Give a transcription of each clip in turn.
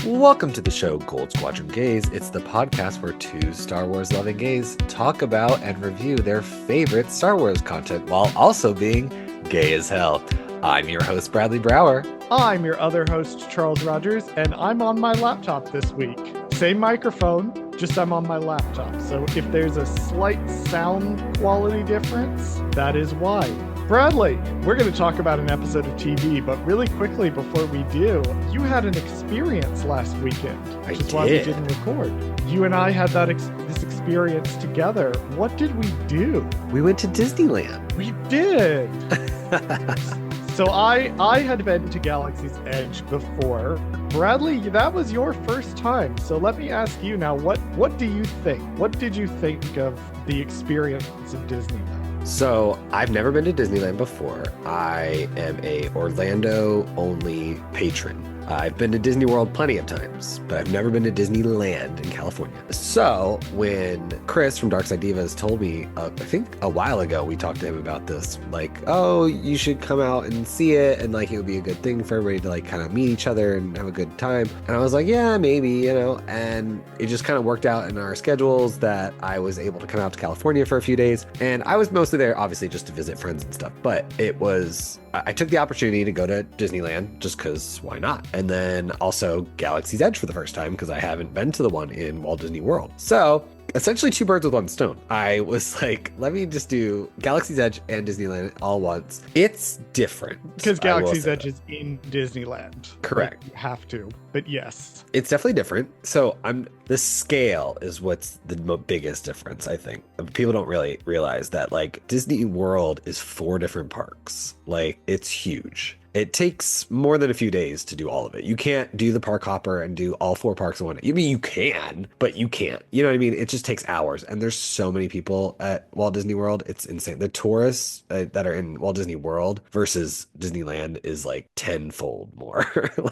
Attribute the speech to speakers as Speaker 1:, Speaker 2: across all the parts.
Speaker 1: Welcome to the show Gold Squadron Gays. It's the podcast where two Star Wars loving gays talk about and review their favorite Star Wars content while also being gay as hell. I'm your host, Bradley Brower.
Speaker 2: I'm your other host, Charles Rogers, and I'm on my laptop this week. Same microphone, just I'm on my laptop. So if there's a slight sound quality difference, that is why. Bradley, we're going to talk about an episode of TV, but really quickly before we do, you had an experience last weekend, which is why we didn't record. You and I had this experience together. What did we do?
Speaker 1: We went to Disneyland.
Speaker 2: We did. So I had been to Galaxy's Edge before. Bradley, that was your first time. So let me ask you now, what do you think? What did you think of the experience of Disneyland?
Speaker 1: So I've never been to Disneyland before. I am a Orlando-only patron. I've been to Disney World plenty of times, but I've never been to Disneyland in California. So when Chris from Dark Side Divas told me, I think a while ago, we talked to him about this, like, oh, you should come out and see it. And like, it would be a good thing for everybody to like kind of meet each other and have a good time. And I was like, yeah, maybe, and it just kind of worked out in our schedules that I was able to come out to California for a few days. And I was mostly there, obviously, just to visit friends and stuff. But I took the opportunity to go to Disneyland just because why not? And then also Galaxy's Edge for the first time because I haven't been to the one in Walt Disney World. So essentially two birds with one stone. I was like, let me just do Galaxy's Edge and Disneyland all once. It's different.
Speaker 2: Because Galaxy's Edge is in Disneyland.
Speaker 1: Correct.
Speaker 2: Like, you have to, but yes.
Speaker 1: It's definitely different. So the scale is what's the biggest difference, I think. People don't really realize that like Disney World is 4 different parks. Like it's huge. It takes more than a few days to do all of it. You can't do the park hopper and do all 4 parks in one day. I mean, you can, but you can't. You know what I mean? It just takes hours. And there's so many people at Walt Disney World. It's insane. The tourists that are in Walt Disney World versus Disneyland is like tenfold more.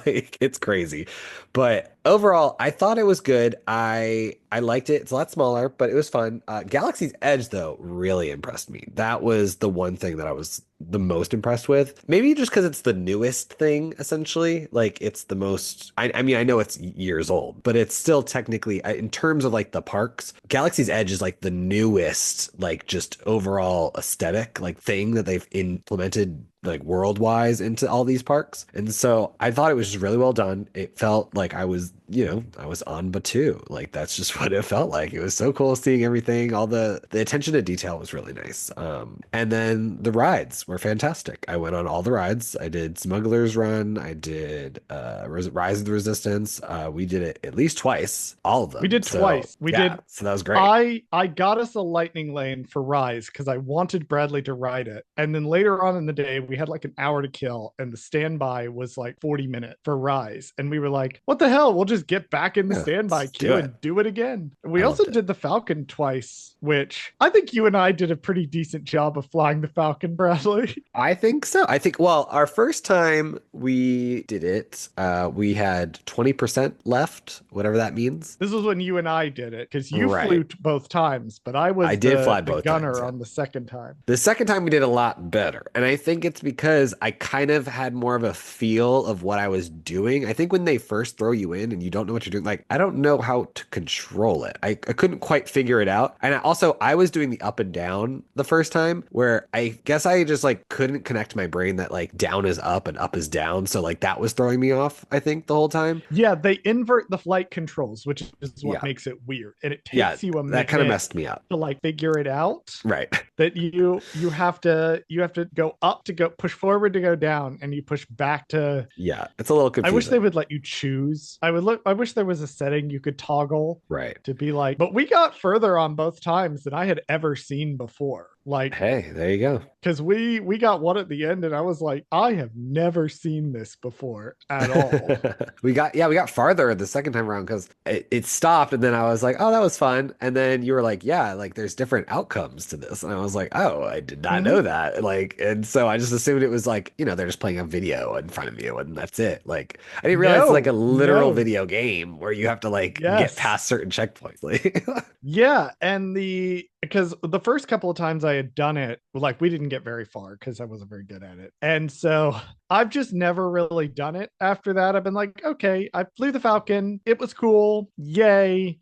Speaker 1: Like it's crazy. But overall, I thought it was good. I liked it. It's a lot smaller, but it was fun. Galaxy's Edge, though, really impressed me. That was the one thing that I was the most impressed with. Maybe just because it's the newest thing, essentially. Like, it's the most... I mean, I know it's years old, but it's still technically, in terms of, like, the parks, Galaxy's Edge is, like, the newest, like, just overall aesthetic, like, thing that they've implemented like world-wise into all these parks. And so I thought it was just really well done. It felt like I was on Batuu. Like that's just what it felt like. It was so cool seeing everything. All the attention to detail was really nice. And then the rides were fantastic. I went on all the rides. I did Smuggler's Run. I did Rise of the Resistance. We did it at least twice. All of them.
Speaker 2: We did twice. We did.
Speaker 1: So that was great.
Speaker 2: I got us a lightning lane for Rise because I wanted Bradley to ride it. And then later on in the day, we had like an hour to kill and the standby was like 40 minutes for Rise. And we were like, what the hell? We'll just get back in the standby queue and do it again. And we also did the Falcon twice, which I think you and I did a pretty decent job of flying the Falcon, Bradley.
Speaker 1: I think so. Well, our first time we did it, we had 20% left, whatever that means.
Speaker 2: This was when you and I did it because you flew both times, but I did fly both gunner times, on the second time.
Speaker 1: The second time we did a lot better. And I think it's because I kind of had more of a feel of what I was doing. I think when they first throw you in and you don't know what you're doing, like, I don't know how to control it. I couldn't quite figure it out. And I was doing the up and down the first time where I guess I just like couldn't connect my brain that like down is up and up is down. So like that was throwing me off, I think, the whole time.
Speaker 2: Yeah, they invert the flight controls, which is what makes it weird. And it takes you a minute.
Speaker 1: That kind of messed me up.
Speaker 2: To like figure it out.
Speaker 1: Right.
Speaker 2: That you have to go up to go push forward to go down and you push back to
Speaker 1: it's a little confusing.
Speaker 2: I wish they would let you choose. I wish there was a setting you could toggle to be like, but we got further on both times than I had ever seen before. Like,
Speaker 1: hey, there you go.
Speaker 2: Because we got one at the end and I was like, I have never seen this before at all.
Speaker 1: we got farther the second time around because it stopped and then I was like, oh, that was fun. And then you were like, yeah, like there's different outcomes to this. And I was like, oh, I did not know that. Like, and so I just assumed it was like, they're just playing a video in front of you and that's it. Like, I didn't realize it's like a literal video game where you have to like get past certain checkpoints.
Speaker 2: Yeah. And because the first couple of times I had done it, like we didn't get very far because I wasn't very good at it. And so I've just never really done it after that. I've been like, okay, I flew the Falcon. It was cool. Yay.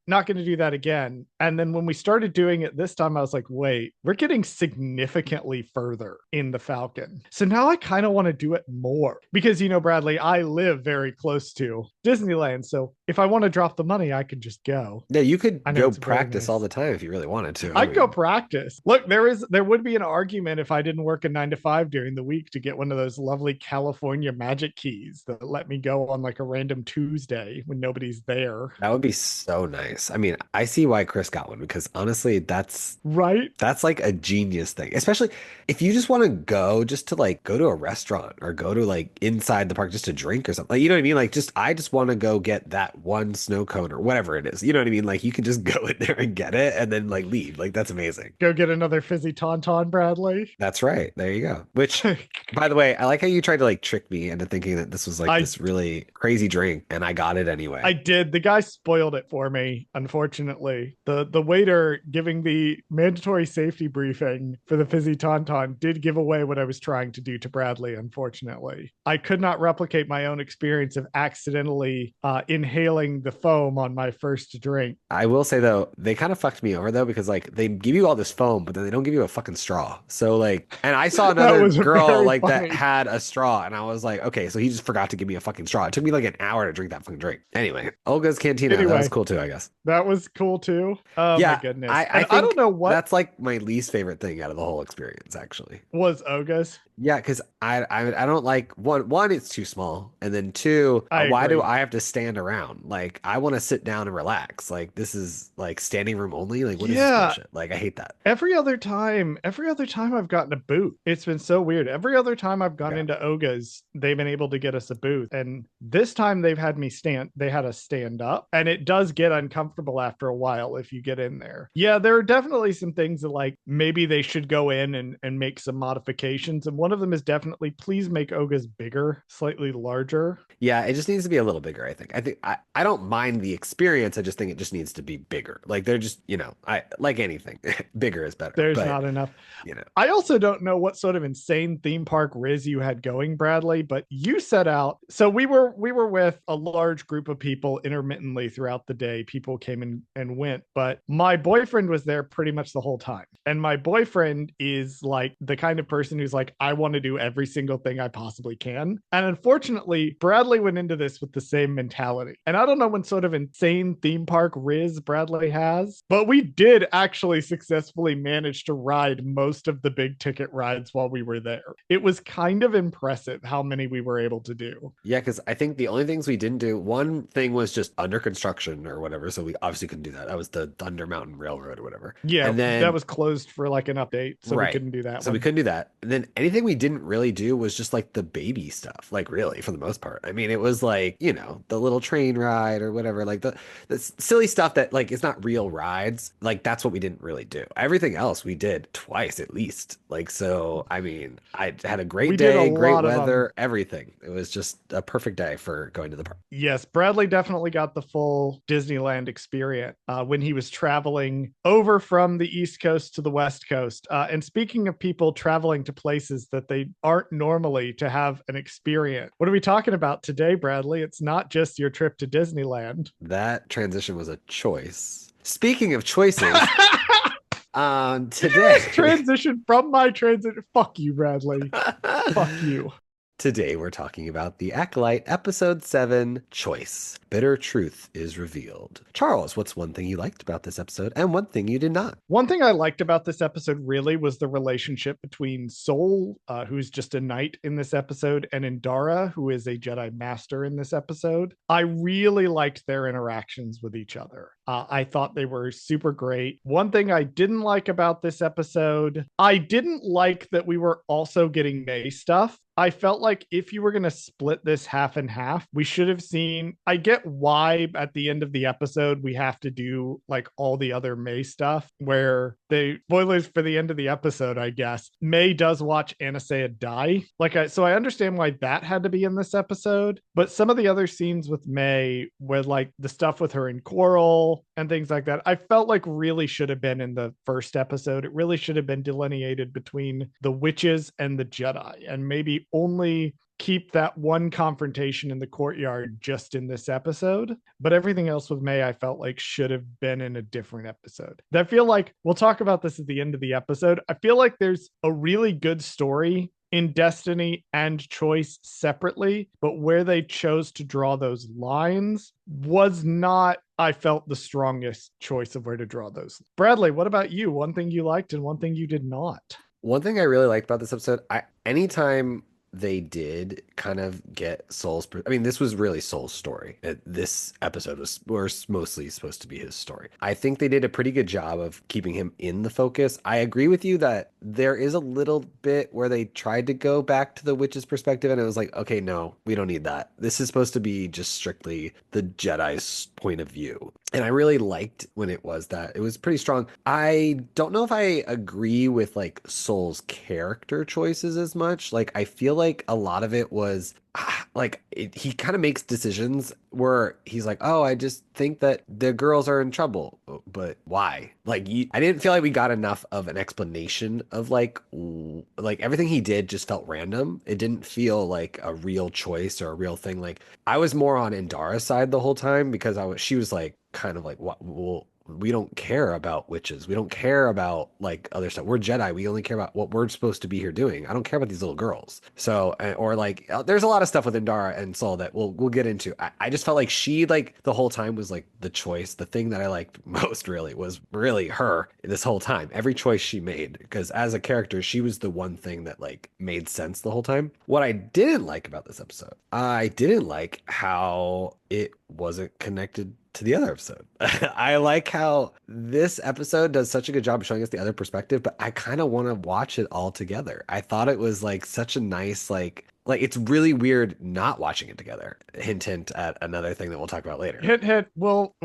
Speaker 2: Not going to do that again. And then when we started doing it this time, I was like, wait, we're getting significantly further in the Falcon. So now I kind of want to do it more because, Bradley, I live very close to Disneyland. So if I want to drop the money, I can just go.
Speaker 1: Yeah, you could
Speaker 2: I know
Speaker 1: go
Speaker 2: it's very
Speaker 1: practice all
Speaker 2: nice.
Speaker 1: the time if you really wanted to. I
Speaker 2: I'd go
Speaker 1: mean,
Speaker 2: practice. Look, there would be an argument if I didn't work a 9 to 5 during the week to get one of those lovely California magic keys that let me go on like a random Tuesday when nobody's there.
Speaker 1: that would be so nice. I mean, I see why Chris got one because honestly,
Speaker 2: Right?
Speaker 1: that's like a genius thing. Especially if you just want to go just to like go to a restaurant or go to like inside the park just to drink or something. Like, you know what I mean? Like just I just want to go get that one snow cone or whatever it is. You know what I mean? Like you can just go in there and get it and then like leave. Like that's amazing.
Speaker 2: Go get another fizzy tauntaun, Bradley.
Speaker 1: That's right. There you go. Which, by the way, I like how you tried to like trick me into thinking that this was like
Speaker 2: I
Speaker 1: this really crazy drink, and I got it anyway.
Speaker 2: I did. The guy spoiled it for me, unfortunately. The waiter giving the mandatory safety briefing for the fizzy tauntaun did give away what I was trying to do to Bradley, unfortunately. I could not replicate my own experience of accidentally inhaling the foam on my first drink.
Speaker 1: I will say though, they kind of fucked me over though because like they give you all this foam, but then they don't give you a fucking straw. So like, and I saw
Speaker 2: That
Speaker 1: another
Speaker 2: was
Speaker 1: girl
Speaker 2: very
Speaker 1: like that
Speaker 2: funny.
Speaker 1: had a straw, and I was like, okay, so he just forgot to give me a fucking straw. It took me like an hour to drink that fucking drink. Anyway, Olga's Cantina, that was
Speaker 2: Anyway,
Speaker 1: cool too, I guess.
Speaker 2: that was cool too. Oh my
Speaker 1: Yeah,
Speaker 2: goodness.
Speaker 1: I
Speaker 2: And I don't
Speaker 1: think
Speaker 2: know what
Speaker 1: that's like my least favorite thing out of the whole experience, actually.
Speaker 2: was Oga's.
Speaker 1: Yeah, because I don't like one, it's too small, and then two,
Speaker 2: I
Speaker 1: why do
Speaker 2: agree.
Speaker 1: I have to stand around? Like I want to sit down and relax. Like this is like standing room only. Like what is this
Speaker 2: Yeah,
Speaker 1: bullshit? Like I hate that.
Speaker 2: every other time I've gotten a boot. It's been so weird. Every other time I've gone
Speaker 1: Yeah.
Speaker 2: into Oga's, they've been able to get us a booth. And this time they had us stand up. And it does get uncomfortable after a while if you get in there. Yeah, there are definitely some things that like maybe they should go in and make some modifications. And one of them is definitely please make Oga's bigger, slightly larger.
Speaker 1: Yeah, it just needs to be a little bigger, I think. I don't mind the experience. I just think it just needs to be bigger. Like they're just, I like anything. Bigger is better.
Speaker 2: There's
Speaker 1: But,
Speaker 2: not enough.
Speaker 1: you know.
Speaker 2: I also don't know what sort of insane theme park riz you had going, Bradley, but you set out. So we were with a large group of people intermittently throughout the day. People came in and went, but my boyfriend was there pretty much the whole time. And my boyfriend is like the kind of person who's like, I want to do every single thing I possibly can. And unfortunately, Bradley went into this with the same mentality. And I don't know what sort of insane theme park riz Bradley has, but we did actually successfully manage to ride most of the big ticket rides while we were there. It was kind of impressive how many we were able to do.
Speaker 1: Yeah, because I think the only things we didn't do, one thing was just under construction or whatever. So we obviously couldn't do that. That was the Thunder Mountain Railroad or whatever.
Speaker 2: Yeah,
Speaker 1: And
Speaker 2: that
Speaker 1: then
Speaker 2: was closed for like an update, so we
Speaker 1: right.
Speaker 2: couldn't do that
Speaker 1: So we
Speaker 2: one.
Speaker 1: couldn't do that. And then anything we didn't really do was just like the baby stuff, like really for the most part. I mean, it was like, the little train ride or whatever, like the silly stuff that like it's not real rides. Like that's what we didn't really do. Everything else we did twice at least. Like so, I mean, I had a great
Speaker 2: We did a
Speaker 1: day, great
Speaker 2: lot of them.
Speaker 1: weather, everything. It was just a perfect day for going to the park.
Speaker 2: Yes, Bradley definitely got the full Disneyland experience when he was traveling over from the East Coast to the West Coast. And speaking of people traveling to places that they aren't normally to have an experience, what are we talking about today, Bradley? It's not just your trip to Disneyland.
Speaker 1: That transition was a choice. Speaking of choices, today
Speaker 2: Transition from my transit. Fuck you, Bradley. Fuck you.
Speaker 1: Today, we're talking about The Acolyte, Episode 7, Choice. Bitter Truth is Revealed. Charles, what's one thing you liked about this episode and one thing you did not?
Speaker 2: One thing I liked about this episode really was the relationship between Soul, who's just a knight in this episode, and Indara, who is a Jedi Master in this episode. I really liked their interactions with each other. I thought they were super great. One thing I didn't like about this episode, I didn't like that we were also getting May stuff. I felt like if you were going to split this half and half, we should have seen. I get why at the end of the episode we have to do like all the other May stuff where they spoilers for the end of the episode, I guess. May does watch Anastasia die. So I understand why that had to be in this episode, but some of the other scenes with May where like the stuff with her in Coral battle and things like that, I felt like really should have been in the first episode. It really should have been delineated between the witches and the Jedi, and maybe only keep that one confrontation in the courtyard just in this episode. But everything else with May, I felt like should have been in a different episode. I feel like we'll talk about this at the end of the episode. I feel like there's a really good story in Destiny and Choice separately, but where they chose to draw those lines was not, I felt, the strongest choice of where to draw those. Bradley, what about you? One thing you liked and one thing you did not.
Speaker 1: One thing I really liked about this episode, anytime they did kind of get Soul's. I mean, this was really Soul's story. This episode was mostly supposed to be his story. I think they did a pretty good job of keeping him in the focus. I agree with you that there is a little bit where they tried to go back to the witch's perspective, and it was like, okay, no, we don't need that. This is supposed to be just strictly the Jedi's point of view. And I really liked when it was that. It was pretty strong. I don't know if I agree with like Soul's character choices as much. Like, I feel like a lot of it was he kind of makes decisions where he's like, oh, I just think that the girls are in trouble, but why? Like, I didn't feel like we got enough of an explanation of like everything he did just felt random. It didn't feel like a real choice or a real thing. Like, I was more on Indara's side the whole time because she was like kind of like, what? Well, we don't care about witches. We don't care about like other stuff. We're Jedi. We only care about what we're supposed to be here doing. I don't care about these little girls. So, or like, there's a lot of stuff with Indara and Soul that we'll get into. I just felt like she like the whole time was like the choice. The thing that I liked most really was really her this whole time. Every choice she made, because as a character, she was the one thing that like made sense the whole time. What I didn't like about this episode, I didn't like how it wasn't connected to the other episode. I like how this episode does such a good job of showing us the other perspective, but I kind of want to watch it all together. I thought it was like such a nice, like it's really weird not watching it together. Hint, hint at another thing that we'll talk about later.
Speaker 2: Hint, hint. Well,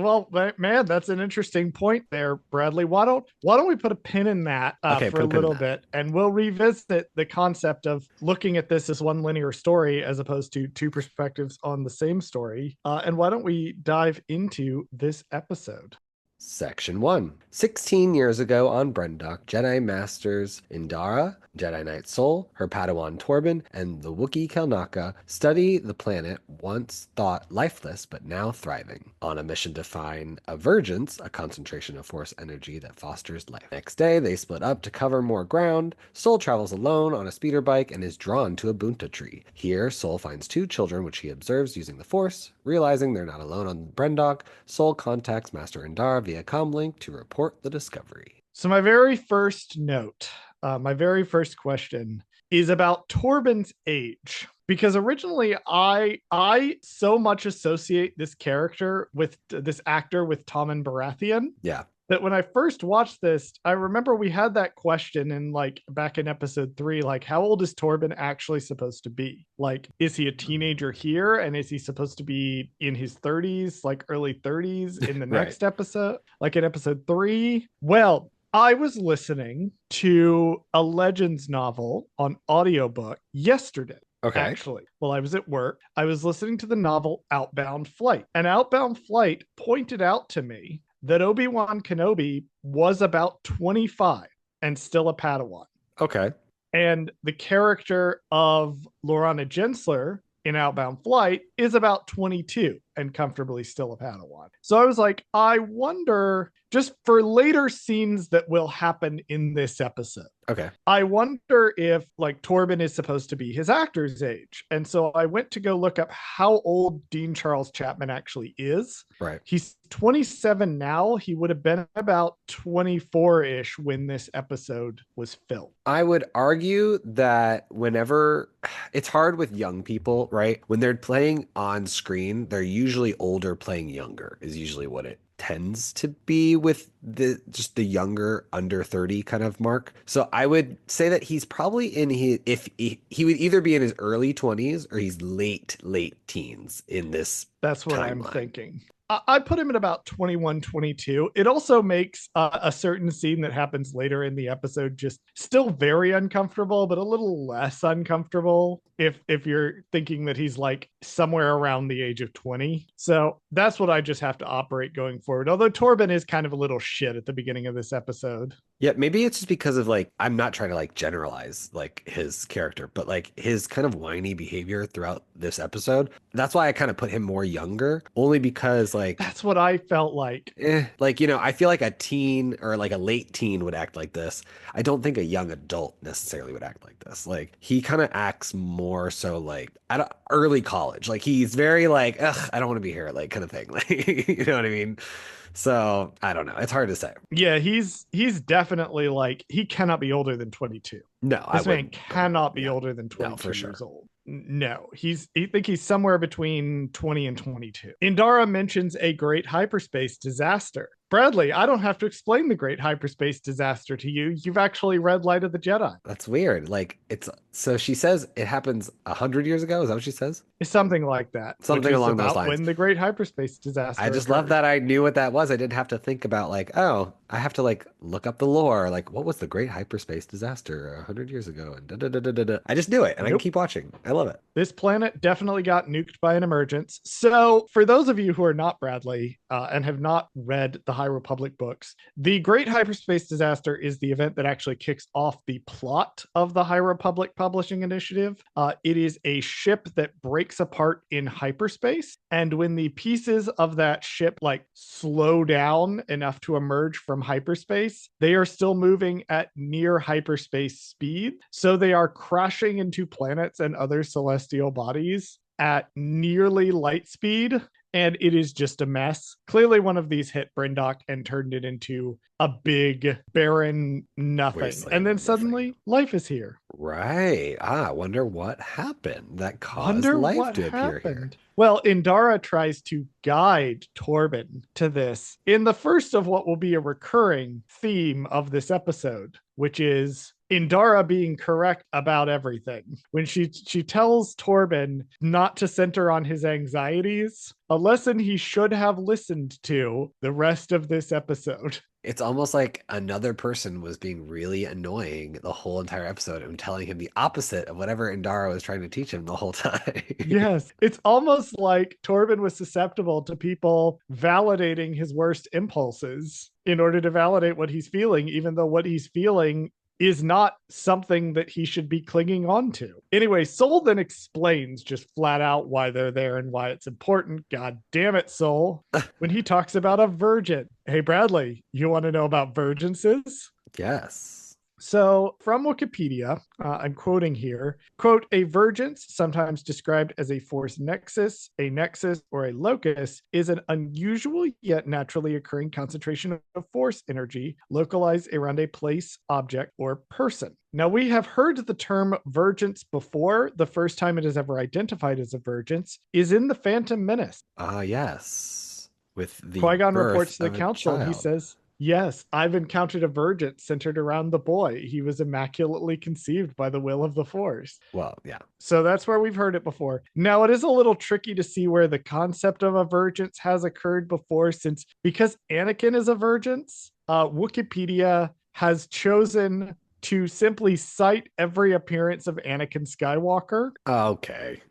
Speaker 2: man, that's an interesting point there, Bradley. Why don't we put a pin in that
Speaker 1: Okay,
Speaker 2: for a little bit, and we'll revisit the concept of looking at this as one linear story as opposed to two perspectives on the same story. And why don't we dive into this episode?
Speaker 1: Section 1. 16 years ago on Brendok, Jedi Masters Indara, Jedi Knight Soul, her Padawan Torben, and the Wookiee Kelnaka study the planet once thought lifeless but now thriving, on a mission to find a vergence, a concentration of force energy that fosters life. Next day, they split up to cover more ground. Soul travels alone on a speeder bike and is drawn to a bunta tree. Here, Soul finds two children which he observes using the force. Realizing they're not alone on Brendok, Soul contacts Master Indara via comlink to report the discovery.
Speaker 2: So my very first note, my very first question is about Torben's age. Because originally I so much associate this character with this actor with Tommen Baratheon.
Speaker 1: Yeah.
Speaker 2: That when I first watched this, I remember we had that question in like back in episode 3, like how old is Torben actually supposed to be? Like, is he a teenager here? And is he supposed to be in his 30s, like early 30s in the
Speaker 1: Right.
Speaker 2: next episode, like in episode 3? Well, I was listening to a Legends novel on audiobook yesterday.
Speaker 1: Okay.
Speaker 2: Actually, while I was at work, I was listening to the novel Outbound Flight. And Outbound Flight pointed out to me that Obi-Wan Kenobi was about 25 and still a Padawan.
Speaker 1: Okay.
Speaker 2: And the character of Lorana Gensler in Outbound Flight is about 22 and comfortably still a Padawan. So I was like, I wonder, just for later scenes that will happen in this episode,
Speaker 1: Okay.
Speaker 2: I wonder if like Torben is supposed to be his actor's age. And so I went to go look up how old Dean Charles Chapman actually is.
Speaker 1: Right.
Speaker 2: He's 27 now. He would have been about 24-ish when this episode was filmed.
Speaker 1: I would argue that whenever it's hard with young people, right? When they're playing on screen, they're usually older playing younger is usually what it tends to be with the younger under 30 kind of mark. So I would say that he's probably in his, if he would either be in his early 20s or he's late teens in this.
Speaker 2: That's what
Speaker 1: timeline.
Speaker 2: I'm thinking. I put him at about 21, 22. It also makes a certain scene that happens later in the episode just still very uncomfortable, but a little less uncomfortable if you're thinking that he's like somewhere around the age of 20. So that's what I just have to operate going forward. Although Torben is kind of a little shit at the beginning of this episode.
Speaker 1: Yeah, maybe it's just because of like I'm not trying to like generalize like his character, but like his kind of whiny behavior throughout this episode. That's why I kind of put him more younger, only because like
Speaker 2: That's what I felt like.
Speaker 1: like I feel like a teen or like a late teen would act like this. I don't think a young adult necessarily would act like this. Like he kind of acts more so like at early college. Like he's very like, ugh, I don't want to be here, like kind of thing. Like you know what I mean? So I don't know. It's hard to say.
Speaker 2: Yeah, he's definitely like he cannot be older than 22.
Speaker 1: No, I
Speaker 2: This man
Speaker 1: wouldn't.
Speaker 2: cannot be
Speaker 1: Yeah,
Speaker 2: older than
Speaker 1: no,
Speaker 2: 22
Speaker 1: for sure.
Speaker 2: years old. No, I think he's somewhere between 20 and 22. Indara mentions a great hyperspace disaster. Bradley, I don't have to explain the great hyperspace disaster to you. You've actually read Light of the Jedi.
Speaker 1: That's weird. Like it's so she says it happens 100 years ago. Is that what she says?
Speaker 2: It's something like that. Which
Speaker 1: Something
Speaker 2: is
Speaker 1: along those
Speaker 2: about
Speaker 1: lines.
Speaker 2: when the great hyperspace disaster
Speaker 1: I just love
Speaker 2: occurred.
Speaker 1: that I knew what that was. I didn't have to think about like, oh, I have to like look up the lore. Like, what was the great hyperspace disaster 100 years ago? And da, da, da, da, da, da. I just knew it, and I can
Speaker 2: Nope.
Speaker 1: keep watching. I love it.
Speaker 2: This planet definitely got nuked by an emergence. So, for those of you who are not Bradley and have not read the High Republic books, the Great Hyperspace Disaster is the event that actually kicks off the plot of the High Republic Publishing Initiative. It is a ship that breaks apart in hyperspace, and when the pieces of that ship like slow down enough to emerge from hyperspace, they are still moving at near hyperspace speed. So they are crashing into planets and other celestial bodies at nearly light speed, and it is just a mess. Clearly, one of these hit Brindok and turned it into a big, barren nothing.
Speaker 1: Wasteland
Speaker 2: And then
Speaker 1: of nothing.
Speaker 2: suddenly, life is here.
Speaker 1: Right. I wonder what happened that caused
Speaker 2: Wonder
Speaker 1: life
Speaker 2: what
Speaker 1: to appear here.
Speaker 2: happened. Well, Indara tries to guide Torben to this in the first of what will be a recurring theme of this episode, which is Indara being correct about everything. When she tells Torben not to center on his anxieties, a lesson he should have listened to the rest of this episode.
Speaker 1: It's almost like another person was being really annoying the whole entire episode and telling him the opposite of whatever Indara was trying to teach him the whole time.
Speaker 2: Yes, it's almost like Torben was susceptible to people validating his worst impulses in order to validate what he's feeling, even though what he's feeling is not something that he should be clinging on to. Anyway, Soul then explains just flat out why they're there and why it's important. God damn it, Soul. When he talks about a virgin. Hey, Bradley, you want to know about virginces?
Speaker 1: Yes.
Speaker 2: So, from Wikipedia, I'm quoting here, quote, a vergence, sometimes described as a force nexus, a nexus, or a locus, is an unusual yet naturally occurring concentration of force energy localized around a place, object, or person. Now, we have heard the term vergence before. The first time it is ever identified as a vergence is in The Phantom Menace.
Speaker 1: Yes. With the
Speaker 2: Qui-Gon
Speaker 1: birth
Speaker 2: reports to the
Speaker 1: of a
Speaker 2: council. He
Speaker 1: child.
Speaker 2: says, yes, I've encountered a vergence centered around the boy. He was immaculately conceived by the will of the Force.
Speaker 1: Well, yeah.
Speaker 2: So that's where we've heard it before. Now, it is a little tricky to see where the concept of a vergence has occurred before, since because Anakin is a vergence, Wikipedia has chosen to simply cite every appearance of Anakin Skywalker
Speaker 1: Okay.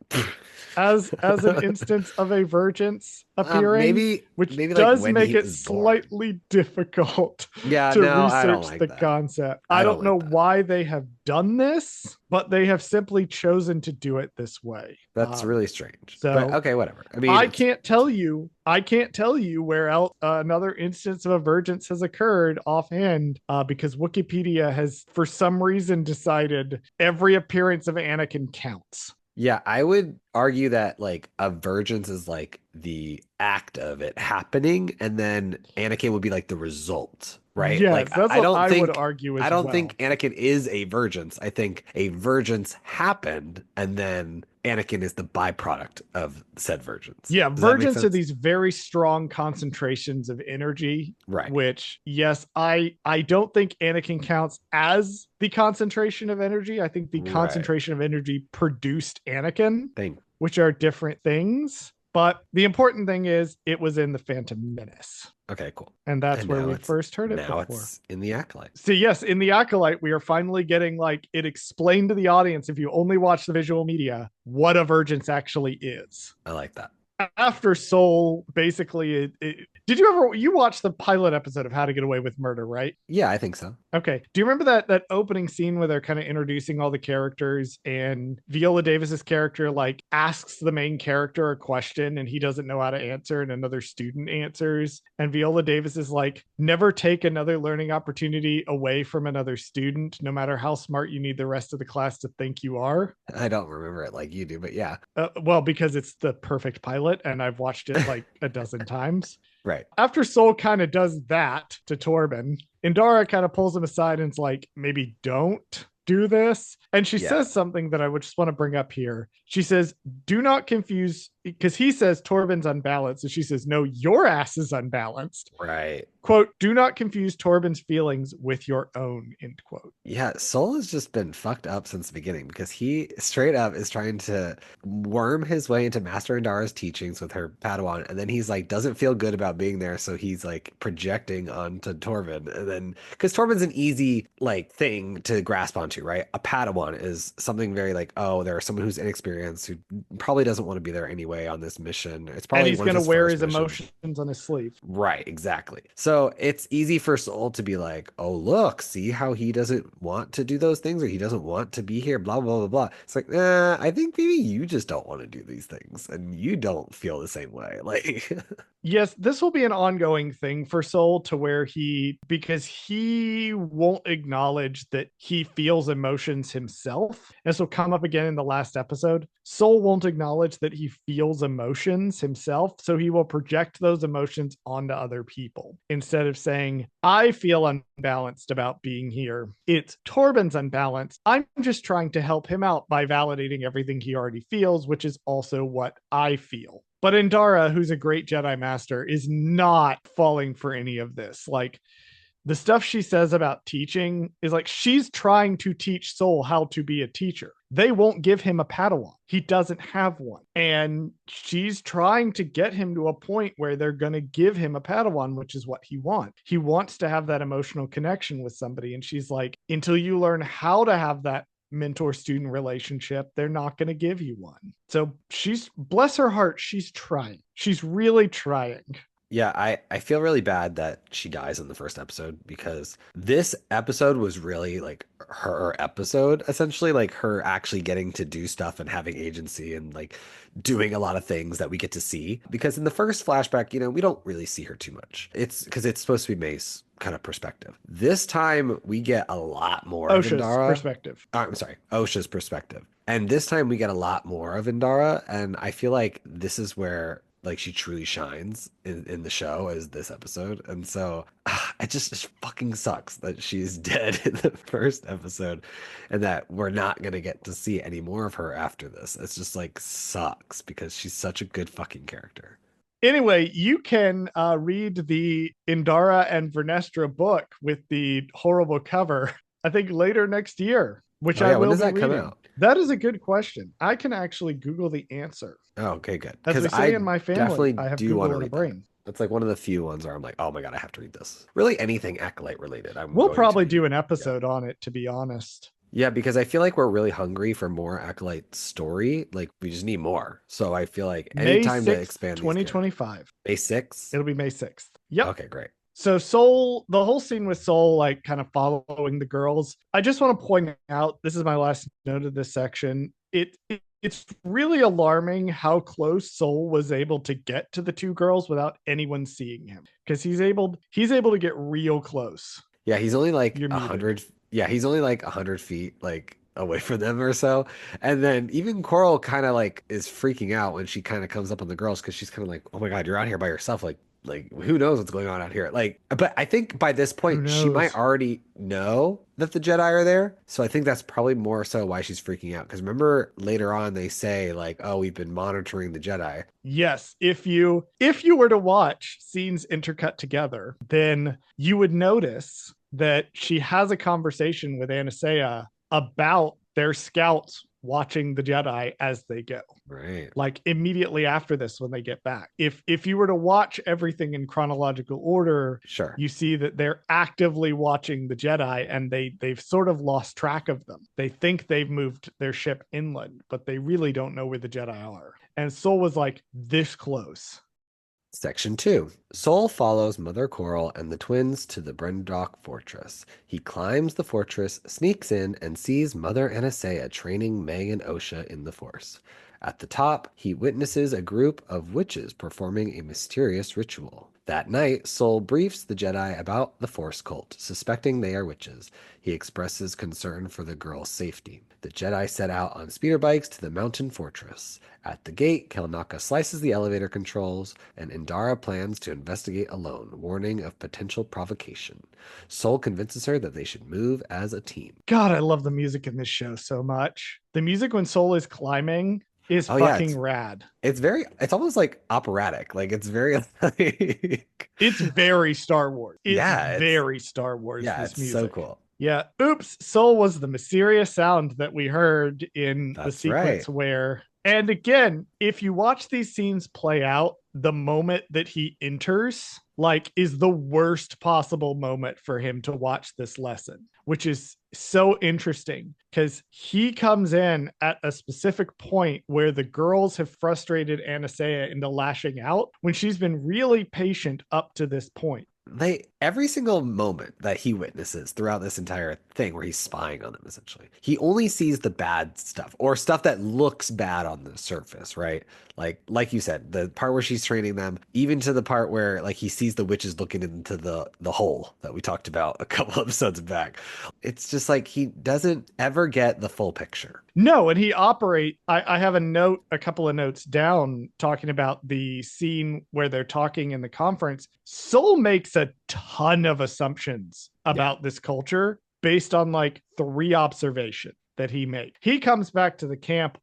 Speaker 2: as an instance of a vergence appearing,
Speaker 1: maybe
Speaker 2: which
Speaker 1: maybe
Speaker 2: does
Speaker 1: like when
Speaker 2: make
Speaker 1: he
Speaker 2: it
Speaker 1: was born.
Speaker 2: slightly difficult
Speaker 1: Yeah,
Speaker 2: to
Speaker 1: no, I don't
Speaker 2: research
Speaker 1: like
Speaker 2: the
Speaker 1: that.
Speaker 2: concept.
Speaker 1: I
Speaker 2: I
Speaker 1: don't
Speaker 2: don't know
Speaker 1: like that.
Speaker 2: why they have done this, but they have simply chosen to do it this way.
Speaker 1: That's really strange.
Speaker 2: so
Speaker 1: But okay, whatever. I mean,
Speaker 2: I
Speaker 1: it's-
Speaker 2: can't tell you. I can't tell you where else another instance of a vergence has occurred offhand, because Wikipedia has, for some reason, decided every appearance of Anakin counts.
Speaker 1: Yeah, I would argue that like a vergence is like the act of it happening, and then Anakin would be like the result, right?
Speaker 2: Yes,
Speaker 1: Like
Speaker 2: that's
Speaker 1: I
Speaker 2: what
Speaker 1: don't
Speaker 2: I
Speaker 1: think
Speaker 2: would argue as
Speaker 1: I don't
Speaker 2: well.
Speaker 1: think Anakin is a vergence. I think a vergence happened, and then Anakin is the byproduct of said vergence.
Speaker 2: Yeah,
Speaker 1: Does that make
Speaker 2: vergence are
Speaker 1: sense?
Speaker 2: these very strong concentrations of energy,
Speaker 1: Right.
Speaker 2: which, yes, I don't think Anakin counts as the concentration of energy. I think the
Speaker 1: Right.
Speaker 2: concentration of energy produced Anakin,
Speaker 1: Thing.
Speaker 2: which are different things. But the important thing is it was in the Phantom Menace.
Speaker 1: Okay, cool.
Speaker 2: And that's
Speaker 1: And
Speaker 2: where we first heard it
Speaker 1: now
Speaker 2: before.
Speaker 1: it's in the Acolyte.
Speaker 2: So yes, in the Acolyte, we are finally getting like it explained to the audience, if you only watch the visual media, what a Vergence actually is.
Speaker 1: I like that.
Speaker 2: After Soul, basically, did you watch the pilot episode of How to Get Away with Murder, right?
Speaker 1: Yeah, I think so.
Speaker 2: Okay. Do you remember that opening scene where they're kind of introducing all the characters and Viola Davis's character like asks the main character a question and he doesn't know how to answer and another student answers and Viola Davis is like, never take another learning opportunity away from another student, no matter how smart you need the rest of the class to think you are.
Speaker 1: I don't remember it like you do, but yeah.
Speaker 2: Well, because it's the perfect pilot and I've watched it like a dozen times.
Speaker 1: Right.
Speaker 2: After Soul kind of does that to Torben, Indara kind of pulls him aside and's like, maybe don't do this. And she says something that I would just want to bring up here. She says, do not confuse, because he says Torben's unbalanced. And she says, no, your ass is unbalanced.
Speaker 1: Right.
Speaker 2: Quote, do not confuse Torben's feelings with your own, end quote.
Speaker 1: Yeah, Soul has just been fucked up since the beginning because he straight up is trying to worm his way into Master Indara's teachings with her Padawan, and then he's like doesn't feel good about being there, so he's like projecting onto Torben, and then because Torben's an easy like thing to grasp onto, right? A Padawan is something very like, oh, there's someone who's inexperienced who probably doesn't want to be there anyway on this mission. It's probably
Speaker 2: and he's
Speaker 1: going to
Speaker 2: wear his emotions on his sleeve.
Speaker 1: Right, exactly. So it's easy for Soul to be like, oh, look, see how he doesn't want to do those things or he doesn't want to be here, blah, blah, blah, blah. It's like, I think maybe you just don't want to do these things and you don't feel the same way. Like,
Speaker 2: yes, this will be an ongoing thing for Soul to where because he won't acknowledge that he feels emotions himself. And this will come up again in the last episode. Soul won't acknowledge that he feels emotions himself. So he will project those emotions onto other people instead of saying, I feel unbalanced about being here. It's Torben's unbalanced. I'm just trying to help him out by validating everything he already feels, which is also what I feel. But Indara, who's a great Jedi Master, is not falling for any of this. Like, the stuff she says about teaching is like she's trying to teach Soul how to be a teacher. They won't give him a Padawan. He doesn't have one. And she's trying to get him to a point where they're going to give him a Padawan, which is what he wants. He wants to have that emotional connection with somebody. And she's like, until you learn how to have that mentor student relationship, they're not going to give you one. So she's, bless her heart, she's trying. She's really trying.
Speaker 1: yeah, I feel really bad that she dies in the first episode because this episode was really like her episode, essentially, like her actually getting to do stuff and having agency and like doing a lot of things that we get to see. Because in the first flashback, we don't really see her too much. It's because it's supposed to be May's kind of perspective. This time we get a lot more of Indara.
Speaker 2: Perspective.
Speaker 1: I'm sorry, Osha's perspective. And this time we get a lot more of Indara. And I feel like this is where like she truly shines in the show as this episode. And so it just fucking sucks that she's dead in the first episode and that we're not going to get to see any more of her after this. It's just like sucks because she's such a good fucking character.
Speaker 2: Anyway, you can read the Indara and Vernestra book with the horrible cover, I think later next year, which I will
Speaker 1: when does
Speaker 2: be
Speaker 1: that
Speaker 2: reading.
Speaker 1: come out?
Speaker 2: That is a good question. I can actually Google the answer.
Speaker 1: Oh, okay, good.
Speaker 2: As they say in my family, I have Google in a brain.
Speaker 1: That's like one of the few ones where I'm like, oh my God, I have to read this. Really anything Acolyte related.
Speaker 2: We'll probably do an episode on it, to be honest.
Speaker 1: Yeah, because I feel like we're really hungry for more Acolyte story. Like we just need more. So I feel like anytime to expand
Speaker 2: 2025.
Speaker 1: May 6th?
Speaker 2: It'll be May 6th. Yep.
Speaker 1: Okay, great.
Speaker 2: So Soul, the whole scene with Soul, like kind of following the girls. I just want to point out, this is my last note of this section. It's really alarming how close Soul was able to get to the two girls without anyone seeing him. Because he's able to get real close.
Speaker 1: Yeah, he's only like 100. Yeah, he's only like 100 feet like away from them or so. And then even Coral kind of like is freaking out when she kind of comes up on the girls because she's kind of like, oh my God, you're out here by yourself. Like who knows what's going on out here? Like, but I think by this point she might already know that the Jedi are there. So I think that's probably more so why she's freaking out. Because remember later on they say like, oh, we've been monitoring the Jedi.
Speaker 2: Yes, if you were to watch scenes intercut together, then you would notice that she has a conversation with Anastasia about their scouts watching the Jedi as they go.
Speaker 1: Right.
Speaker 2: Like immediately after this when they get back. If you were to watch everything in chronological order,
Speaker 1: Sure.
Speaker 2: you see that they're actively watching the Jedi and they've sort of lost track of them. They think they've moved their ship inland, but they really don't know where the Jedi are. And Sol was like this close.
Speaker 1: Section 2. Sol follows Mother Coral and the twins to the Brendok fortress. He climbs the fortress, sneaks in, and sees Mother Anastasia training Meg and Osha in the Force. At the top, he witnesses a group of witches performing a mysterious ritual. That night, Sol briefs the Jedi about the Force cult, suspecting they are witches. He expresses concern for the girl's safety. The Jedi set out on speeder bikes to the mountain fortress. At the gate, Kelnaka slices the elevator controls, and Indara plans to investigate alone, warning of potential provocation. Sol convinces her that they should move as a team.
Speaker 2: God, I love the music in this show so much. The music when Sol is climbing is
Speaker 1: Oh yeah,
Speaker 2: fucking rad.
Speaker 1: it's almost like operatic. Like it's very like
Speaker 2: It's very Star Wars. It's
Speaker 1: yeah,
Speaker 2: very Star Wars,
Speaker 1: yeah,
Speaker 2: this
Speaker 1: it's so
Speaker 2: music.
Speaker 1: cool.
Speaker 2: Yeah. Oops. Sol was the mysterious sound that we heard in the
Speaker 1: That's
Speaker 2: sequence
Speaker 1: right.
Speaker 2: where, and again, if you watch these scenes play out, the moment that he enters, like, is the worst possible moment for him to watch this lesson, which is so interesting because he comes in at a specific point where the girls have frustrated Anastasia into lashing out when she's been really patient up to this point.
Speaker 1: Every single moment that he witnesses throughout this entire thing where he's spying on them, essentially, he only sees the bad stuff or stuff that looks bad on the surface, right? Like you said, the part where she's training them, even to the part where like he sees the witches looking into the hole that we talked about a couple episodes back. It's just like he doesn't ever get the full picture.
Speaker 2: No, and I have a couple of notes down talking about the scene where they're talking in the conference. Sol makes a ton of assumptions
Speaker 1: Yeah.
Speaker 2: about this culture based on like 3 observations that he made. He comes back to the camp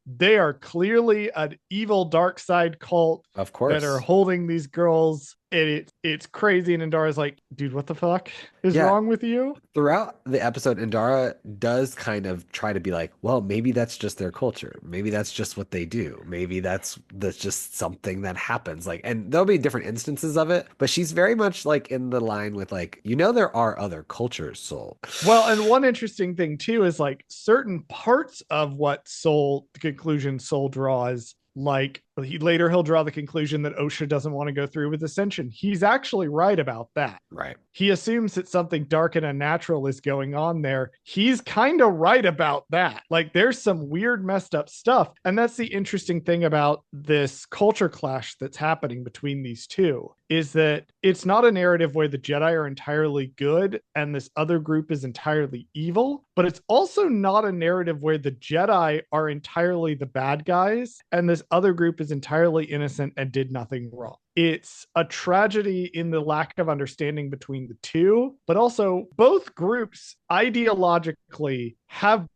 Speaker 2: they are clearly an evil dark side cult
Speaker 1: Of
Speaker 2: that are
Speaker 1: course.
Speaker 2: holding these girls. And it's crazy. And Indara's like, dude, what the fuck is
Speaker 1: Yeah.
Speaker 2: wrong with you?
Speaker 1: Throughout the episode, Indara does kind of try to be like, well, maybe that's just their culture. Maybe that's just what they do. Maybe that's just something that happens. Like, and there'll be different instances of it, but she's very much like in the line with like, there are other cultures, Soul.
Speaker 2: Well, and one interesting thing too is like certain parts of what the conclusion Sol draws, like he'll draw the conclusion that Osha doesn't want to go through with Ascension. He's actually right about that.
Speaker 1: Right.
Speaker 2: He assumes that something dark and unnatural is going on there. He's kind of right about that. Like there's some weird, messed up stuff. And that's the interesting thing about this culture clash that's happening between these two, is that it's not a narrative where the Jedi are entirely good and this other group is entirely evil, but it's also not a narrative where the Jedi are entirely the bad guys and this other group is entirely innocent and did nothing wrong. It's a tragedy in the lack of understanding between the two, but also both groups ideologically have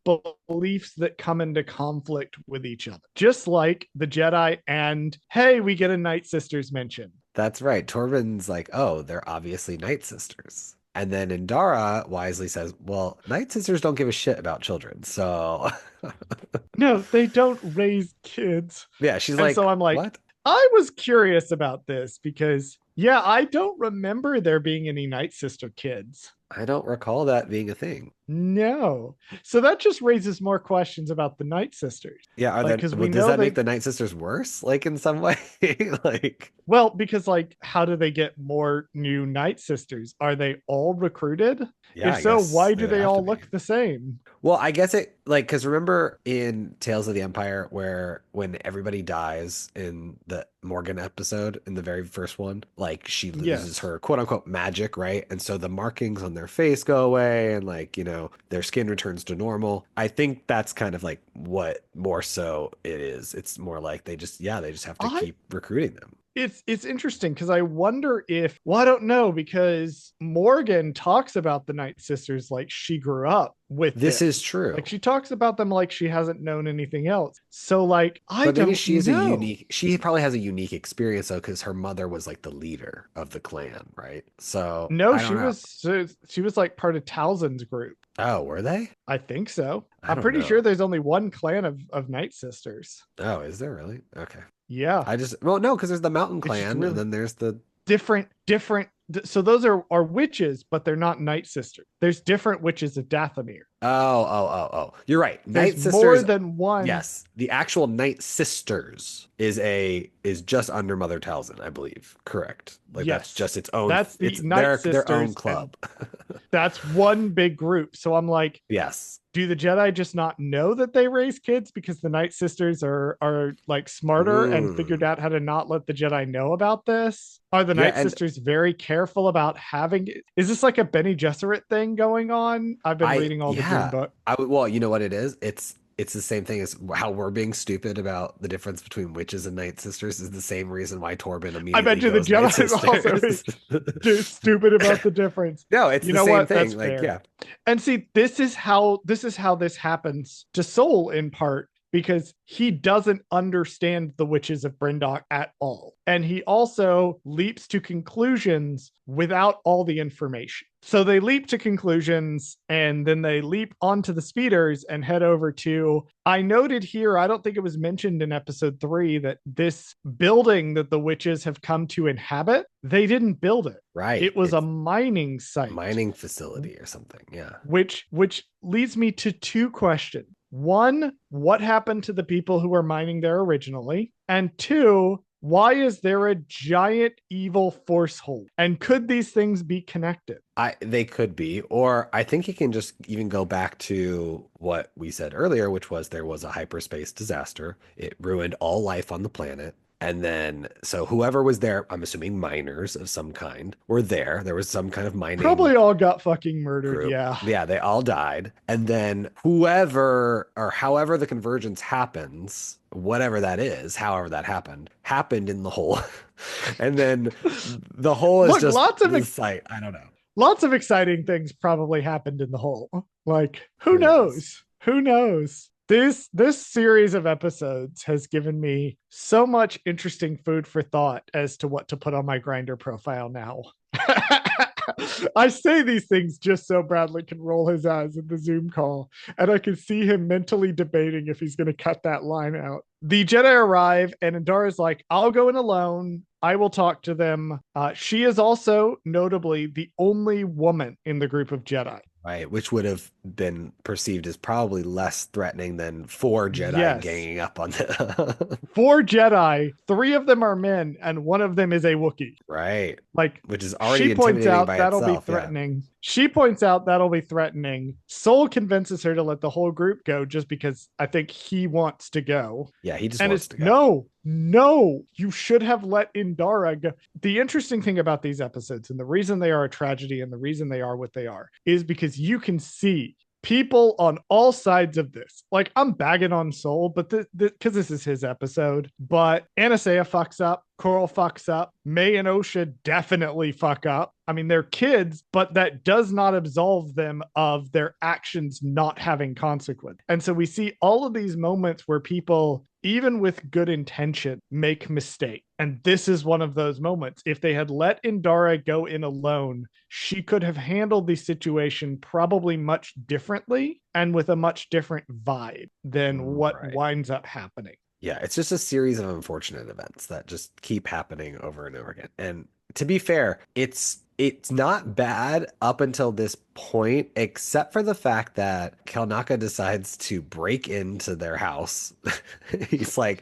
Speaker 2: beliefs that come into conflict with each other. Just like the Jedi and, hey, we get a Night Sisters mention.
Speaker 1: That's right. Torben's like, oh, they're obviously Night Sisters. And then Indara wisely says, well, Night Sisters don't give a shit about children. So,
Speaker 2: No, they don't raise kids.
Speaker 1: yeah, she's
Speaker 2: And
Speaker 1: like,
Speaker 2: so I'm like,
Speaker 1: what?
Speaker 2: I was curious about this because, yeah, I don't remember there being any Night Sister kids.
Speaker 1: I don't recall that being a thing.
Speaker 2: No. So that just raises more questions about the Night Sisters.
Speaker 1: Yeah,
Speaker 2: Like, because we
Speaker 1: does
Speaker 2: know
Speaker 1: that make
Speaker 2: they,
Speaker 1: the Night Sisters worse? Like in some way? Like,
Speaker 2: well, because like, how do they get more new Night Sisters? Are they all recruited?
Speaker 1: yeah,
Speaker 2: If
Speaker 1: I
Speaker 2: so,
Speaker 1: guess
Speaker 2: why
Speaker 1: they
Speaker 2: do
Speaker 1: would
Speaker 2: they
Speaker 1: have to
Speaker 2: all
Speaker 1: be.
Speaker 2: look the same?
Speaker 1: Well, I guess because remember in Tales of the Empire where when everybody dies in the Morgan episode, in the very first one, like she loses
Speaker 2: Yes.
Speaker 1: her quote unquote magic, right? And so the markings on their face go away and like, their skin returns to normal. I think that's kind of like what more so it is. It's more like they just have to
Speaker 2: I
Speaker 1: keep recruiting them.
Speaker 2: it's interesting because I wonder if, well, I don't know, because Morgan talks about the Night Sisters like she grew up with
Speaker 1: This
Speaker 2: them.
Speaker 1: is true.
Speaker 2: Like she talks about them like she hasn't known anything else. So like I
Speaker 1: But maybe
Speaker 2: don't
Speaker 1: she is a
Speaker 2: know.
Speaker 1: unique, she probably has a unique experience though, because her mother was like the leader of the clan, right? So
Speaker 2: No,
Speaker 1: I don't know.
Speaker 2: she was like part of Talzin's group.
Speaker 1: Oh, were they?
Speaker 2: I think so.
Speaker 1: I
Speaker 2: I'm
Speaker 1: don't
Speaker 2: pretty sure
Speaker 1: know.
Speaker 2: there's only one clan of Night Sisters.
Speaker 1: Oh, is there really? Okay.
Speaker 2: Yeah.
Speaker 1: I just, well, no, because there's the Mountain
Speaker 2: It's just
Speaker 1: Clan, and
Speaker 2: really
Speaker 1: then there's the,
Speaker 2: different. So those are witches, but they're not Night Sisters. There's different witches of Dathomir.
Speaker 1: oh. You're right.
Speaker 2: There's
Speaker 1: Night
Speaker 2: more
Speaker 1: Sisters,
Speaker 2: than one.
Speaker 1: yes. The actual Night Sisters is just under Mother Talzin, I believe. Correct. Like that's
Speaker 2: Yes.
Speaker 1: just its own,
Speaker 2: That's the
Speaker 1: it's
Speaker 2: Night
Speaker 1: their own
Speaker 2: Sisters, and
Speaker 1: club.
Speaker 2: that's one big group. So I'm like,
Speaker 1: Yes.
Speaker 2: do the Jedi just not know that they raise kids because the Night Sisters are like smarter and figured
Speaker 1: Mm.
Speaker 2: out how to not let the Jedi know about this? Are the
Speaker 1: Yeah,
Speaker 2: Night
Speaker 1: and
Speaker 2: Sisters very careful about having? Is this like a Benny Gesserit thing going on? I've been reading all the Dune
Speaker 1: yeah.
Speaker 2: book.
Speaker 1: I would, well, you know what it is? It's the same thing as how we're being stupid about the difference between witches and Night Sisters is the same reason why Torben
Speaker 2: I
Speaker 1: immediately
Speaker 2: bet you the
Speaker 1: goes Night
Speaker 2: Jedi also
Speaker 1: Sisters.
Speaker 2: is stupid about the difference.
Speaker 1: No, it's
Speaker 2: You
Speaker 1: the
Speaker 2: know
Speaker 1: same
Speaker 2: what?
Speaker 1: thing.
Speaker 2: That's
Speaker 1: Like,
Speaker 2: fair.
Speaker 1: yeah.
Speaker 2: And see, this is how this happens to Soul in part because he doesn't understand the witches of Brindok at all. And he also leaps to conclusions without all the information. So they leap to conclusions and then they leap onto the speeders and head over to. I noted here, I don't think it was mentioned in episode 3 that this building that the witches have come to inhabit, they didn't build it.
Speaker 1: Right.
Speaker 2: It was a
Speaker 1: It's
Speaker 2: mining site,
Speaker 1: mining facility or something. Yeah.
Speaker 2: which leads me to two questions. One, what happened to the people who were mining there originally? And two, why is there a giant evil force hole? And could these things be connected?
Speaker 1: They could be, or I think you can just even go back to what we said earlier, which was there was a hyperspace disaster. It ruined all life on the planet. And then, so whoever was there, I'm assuming miners of some kind were there. There was some kind of mining
Speaker 2: Probably all got fucking murdered.
Speaker 1: group.
Speaker 2: Yeah.
Speaker 1: Yeah, they all died. And then whoever or however the convergence happens, whatever that is, however that happened in the hole. And then the hole is
Speaker 2: Look,
Speaker 1: just the site. I don't know.
Speaker 2: lots of exciting things probably happened in the hole. Like, who
Speaker 1: Who knows?
Speaker 2: knows? Who knows? This series of episodes has given me so much interesting food for thought as to what to put on my Grinder profile now. I say these things just so Bradley can roll his eyes in the Zoom call, and I can see him mentally debating if he's going to cut that line out. The Jedi arrive, and Indara's like, I'll go in alone. I will talk to them. She is also notably the only woman in the group of Jedi.
Speaker 1: Right, which would have been perceived as probably less threatening than 4 Jedi
Speaker 2: Yes.
Speaker 1: ganging up on the
Speaker 2: 4 Jedi, 3 of them are men, and one of them is a Wookiee.
Speaker 1: right,
Speaker 2: Like,
Speaker 1: which is already
Speaker 2: she points
Speaker 1: intimidating
Speaker 2: out
Speaker 1: by
Speaker 2: that'll
Speaker 1: itself.
Speaker 2: be threatening. She points out that'll be threatening. Soul convinces her to let the whole group go just because I think he wants to go.
Speaker 1: Yeah, he just
Speaker 2: And
Speaker 1: wants
Speaker 2: it's
Speaker 1: to go.
Speaker 2: no, you should have let Indara go. The interesting thing about these episodes and the reason they are a tragedy and the reason they are what they are is because you can see people on all sides of this. Like, I'm bagging on Soul, but because this is his episode, but Anastasia fucks up, Coral fucks up, May and Osha definitely fuck up. I mean, they're kids, but that does not absolve them of their actions not having consequence. And so we see all of these moments where people, even with good intention, make mistakes. And this is one of those moments. If they had let Indara go in alone, she could have handled the situation probably much differently and with a much different vibe than what
Speaker 1: Right.
Speaker 2: winds up happening.
Speaker 1: Yeah, it's just a series of unfortunate events that just keep happening over and over again. And to be fair, it's not bad up until this point, except for the fact that Kalnaka decides to break into their house. He's like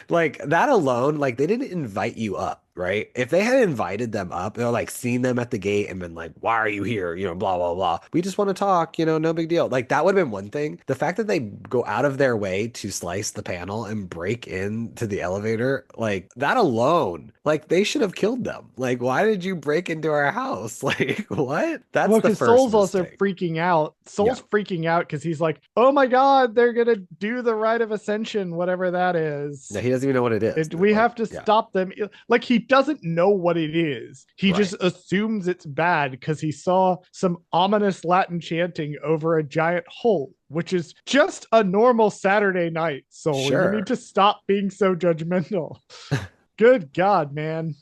Speaker 1: that alone, like they didn't invite you up, right? If they had invited them up, they're like seen them at the gate and been like, why are you here? You know, blah, blah, blah. We just want to talk, you know, no big deal. Like that would have been one thing. The fact that they go out of their way to slice the panel and break into the elevator, like that alone, like they should have killed them. Like, why did you break into our house? Like, what? That's the
Speaker 2: Because
Speaker 1: first
Speaker 2: Soul's also
Speaker 1: mistake.
Speaker 2: freaking out. Soul's freaking out because he's like, oh my God, they're going to do the rite of ascension, whatever that is.
Speaker 1: Yeah, he doesn't even know what it is.
Speaker 2: We
Speaker 1: Like,
Speaker 2: have to
Speaker 1: yeah.
Speaker 2: stop them. Like, he doesn't know what it is. He
Speaker 1: Right.
Speaker 2: just assumes it's bad because he saw some ominous Latin chanting over a giant hole, which is just a normal Saturday night. So you need
Speaker 1: Sure.
Speaker 2: to stop being so judgmental. Good God, man.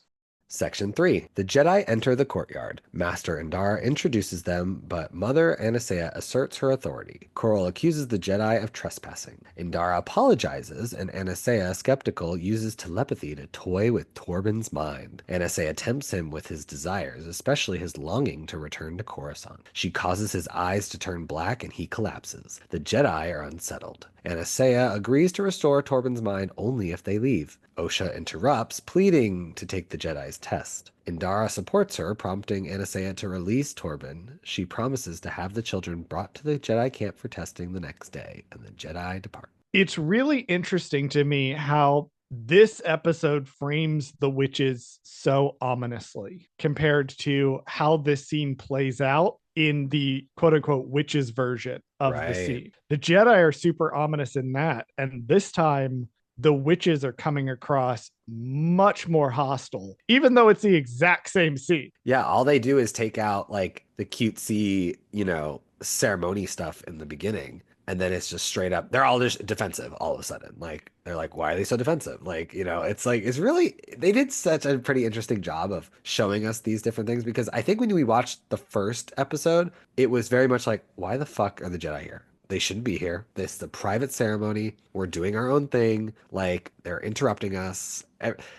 Speaker 1: Section 3. The Jedi enter the courtyard. Master Indara introduces them, but Mother Anastasia asserts her authority. Coral accuses the Jedi of trespassing. Indara apologizes, and Anastasia, skeptical, uses telepathy to toy with Torben's mind. Anastasia tempts him with his desires, especially his longing to return to Coruscant. She causes his eyes to turn black, and he collapses. The Jedi are unsettled. Anastasia agrees to restore Torben's mind only if they leave. Osha interrupts, pleading to take the Jedi's test. Indara supports her, prompting Anastasia to release Torben. She promises to have the children brought to the Jedi camp for testing the next day, and the Jedi depart.
Speaker 2: It's really interesting to me how this episode frames the witches so ominously compared to how this scene plays out in the quote unquote witches version of the scene. The Jedi are super ominous in that. And this time, the witches are coming across much more hostile, even though it's the exact same scene.
Speaker 1: Yeah, all they do is take out like the cutesy, ceremony stuff in the beginning. And then it's just straight up, they're all just defensive all of a sudden. Like, they're like, why are they so defensive? Like, it's like, it's really, they did such a pretty interesting job of showing us these different things because I think when we watched the first episode, it was very much like, why the fuck are the Jedi here? They shouldn't be here. This is a private ceremony. We're doing our own thing. Like, they're interrupting us.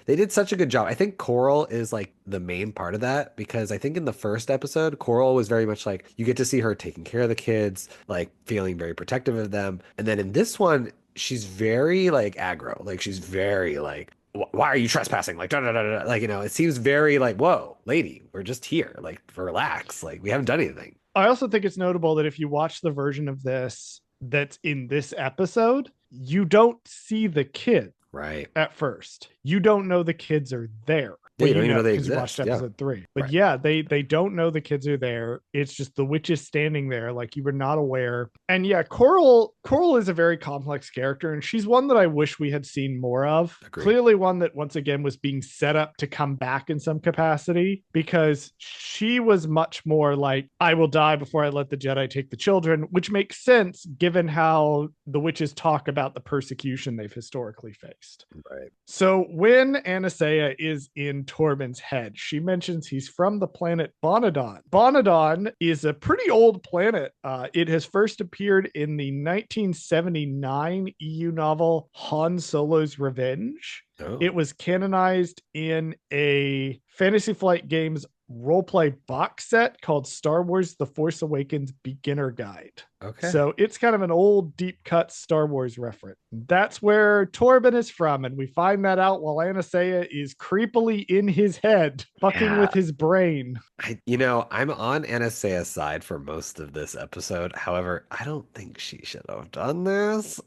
Speaker 1: They did such a good job. I think Coral is like the main part of that because I think in the first episode, Coral was very much like you get to see her taking care of the kids, like feeling very protective of them. And then in this one, she's very like aggro. Like, she's very like, why are you trespassing? Like, da, da, da, da. Like, it seems very like, whoa, lady, we're just here. Like, relax. Like, we haven't done anything.
Speaker 2: I also think it's notable that if you watch the version of this that's in this episode, you don't see the kid
Speaker 1: Right.
Speaker 2: at first. You don't know the kids are there.
Speaker 1: Yeah, you don't even know they
Speaker 2: because you
Speaker 1: exist.
Speaker 2: watched episode 3. But
Speaker 1: Right.
Speaker 2: yeah, they don't know the kids are there. It's just the witches standing there like you were not aware. And yeah, Coral is a very complex character, and she's one that I wish we had seen more of.
Speaker 1: Agreed.
Speaker 2: Clearly one that once again was being set up to come back in some capacity because she was much more like, I will die before I let the Jedi take the children, which makes sense given how the witches talk about the persecution they've historically faced.
Speaker 1: Right.
Speaker 2: So when Anastasia is in Torben's head, she mentions he's from the planet Bonadon. Bonadon is a pretty old planet. It has first appeared in the 1979 EU novel Han Solo's Revenge.
Speaker 1: Oh.
Speaker 2: It was canonized in a Fantasy Flight Games roleplay box set called Star Wars The Force Awakens Beginner Guide.
Speaker 1: Okay.
Speaker 2: So it's kind of an old deep cut Star Wars reference. That's where Torben is from, and we find that out while Anastasia is creepily in his head, fucking with his brain.
Speaker 1: I'm on Anastasia's side for most of this episode. However, I don't think she should have done this.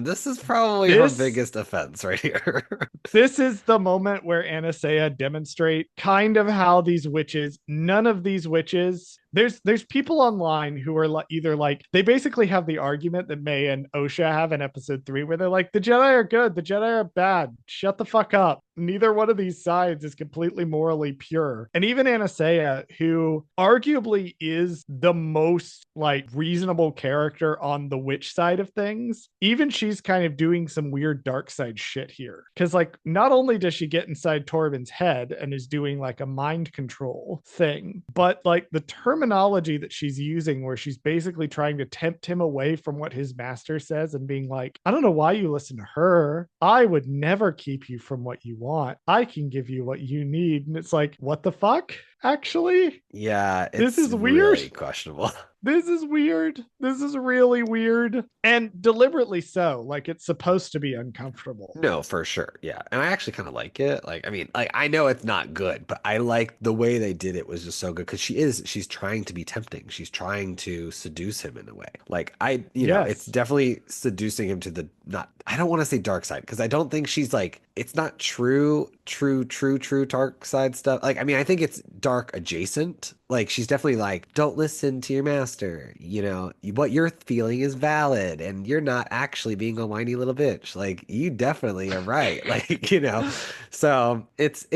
Speaker 1: This is probably her biggest offense right here.
Speaker 2: This is the moment where Anastasia demonstrate kind of how these witches, none of these witches, there's people online who are either like, they basically have the argument that May and Osha have in episode 3 where they're like, the Jedi are good, the Jedi are bad, shut the fuck up. Neither one of these sides is completely morally pure. And even Anastasia, who arguably is the most like reasonable character on the witch side of things, even she's kind of doing some weird dark side shit here. Because like, not only does she get inside Torben's head and is doing like a mind control thing, but like the terminology that she's using where she's basically trying to tempt him away from what his master says and being like, I don't know why you listen to her. I would never keep you from what you want. I can give you what you need. And it's like, what the fuck? Actually?
Speaker 1: Yeah,
Speaker 2: this is weird.
Speaker 1: Really questionable.
Speaker 2: This is weird. This is really weird. And deliberately so. Like, it's supposed to be uncomfortable.
Speaker 1: No, for sure. Yeah. And I actually kind of like it. Like, I mean, like, I know it's not good, but I like the way they did it was just so good because she's trying to be tempting. She's trying to seduce him in a way. Like, it's definitely seducing him to the I don't want to say dark side because I don't think she's like, it's not true dark side stuff. Like, I mean, I think it's dark adjacent. like she's definitely like, don't listen to your master. You know, what you're feeling is valid, and you're not actually being a whiny little bitch. Like you definitely are right. Like, you know, so it's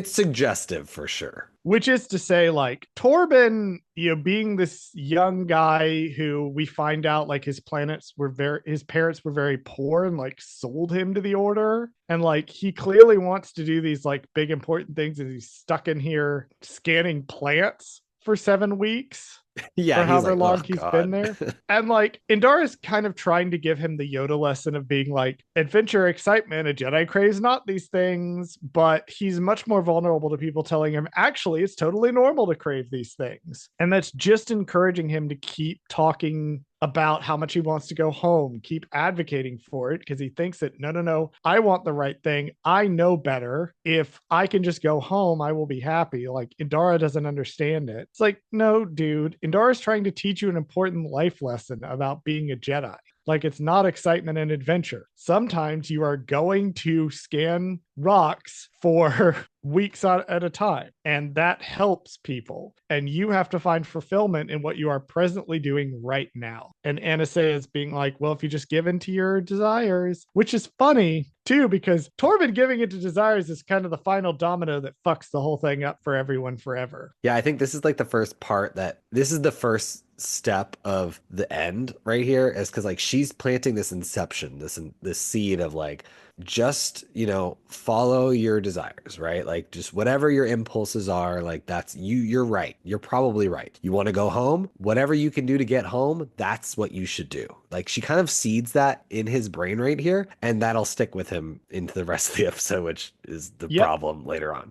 Speaker 1: suggestive for sure.
Speaker 2: Which is to say, like, Torben, being this young guy who we find out like his parents were very poor and like sold him to the order. And like he clearly wants to do these like big important things, and he's stuck in here scanning plants for 7 weeks
Speaker 1: Yeah,
Speaker 2: for
Speaker 1: he's
Speaker 2: however
Speaker 1: like,
Speaker 2: long
Speaker 1: oh
Speaker 2: he's been
Speaker 1: God.
Speaker 2: there. And like Indara's kind of trying to give him the Yoda lesson of being like, adventure, excitement, a Jedi craves not these things, but he's much more vulnerable to people telling him, actually, it's totally normal to crave these things. And that's just encouraging him to keep talking about how much he wants to go home, keep advocating for it because he thinks that no, no, no, I want the right thing. I know better. If I can just go home, I will be happy. Like Indara doesn't understand it. It's like, no, dude, Indara's trying to teach you an important life lesson about being a Jedi. Like it's not excitement and adventure. Sometimes you are going to scan rocks for weeks at a time, and that helps people. And you have to find fulfillment in what you are presently doing right now. And Anise is being like, well, if you just give in to your desires, which is funny too, because Torben giving into desires is kind of the final domino that fucks the whole thing up for everyone forever.
Speaker 1: Yeah, I think this is like the first part that this is the first step of the end right here is because like she's planting this inception, this seed of like just, you know, follow your desires, right? Like just whatever your impulses are, like that's you're right. You're probably right. You want to go home? Whatever you can do to get home, that's what you should do. Like she kind of seeds that in his brain right here, and that'll stick with him into the rest of the episode, which is the
Speaker 2: Yep.
Speaker 1: problem later on.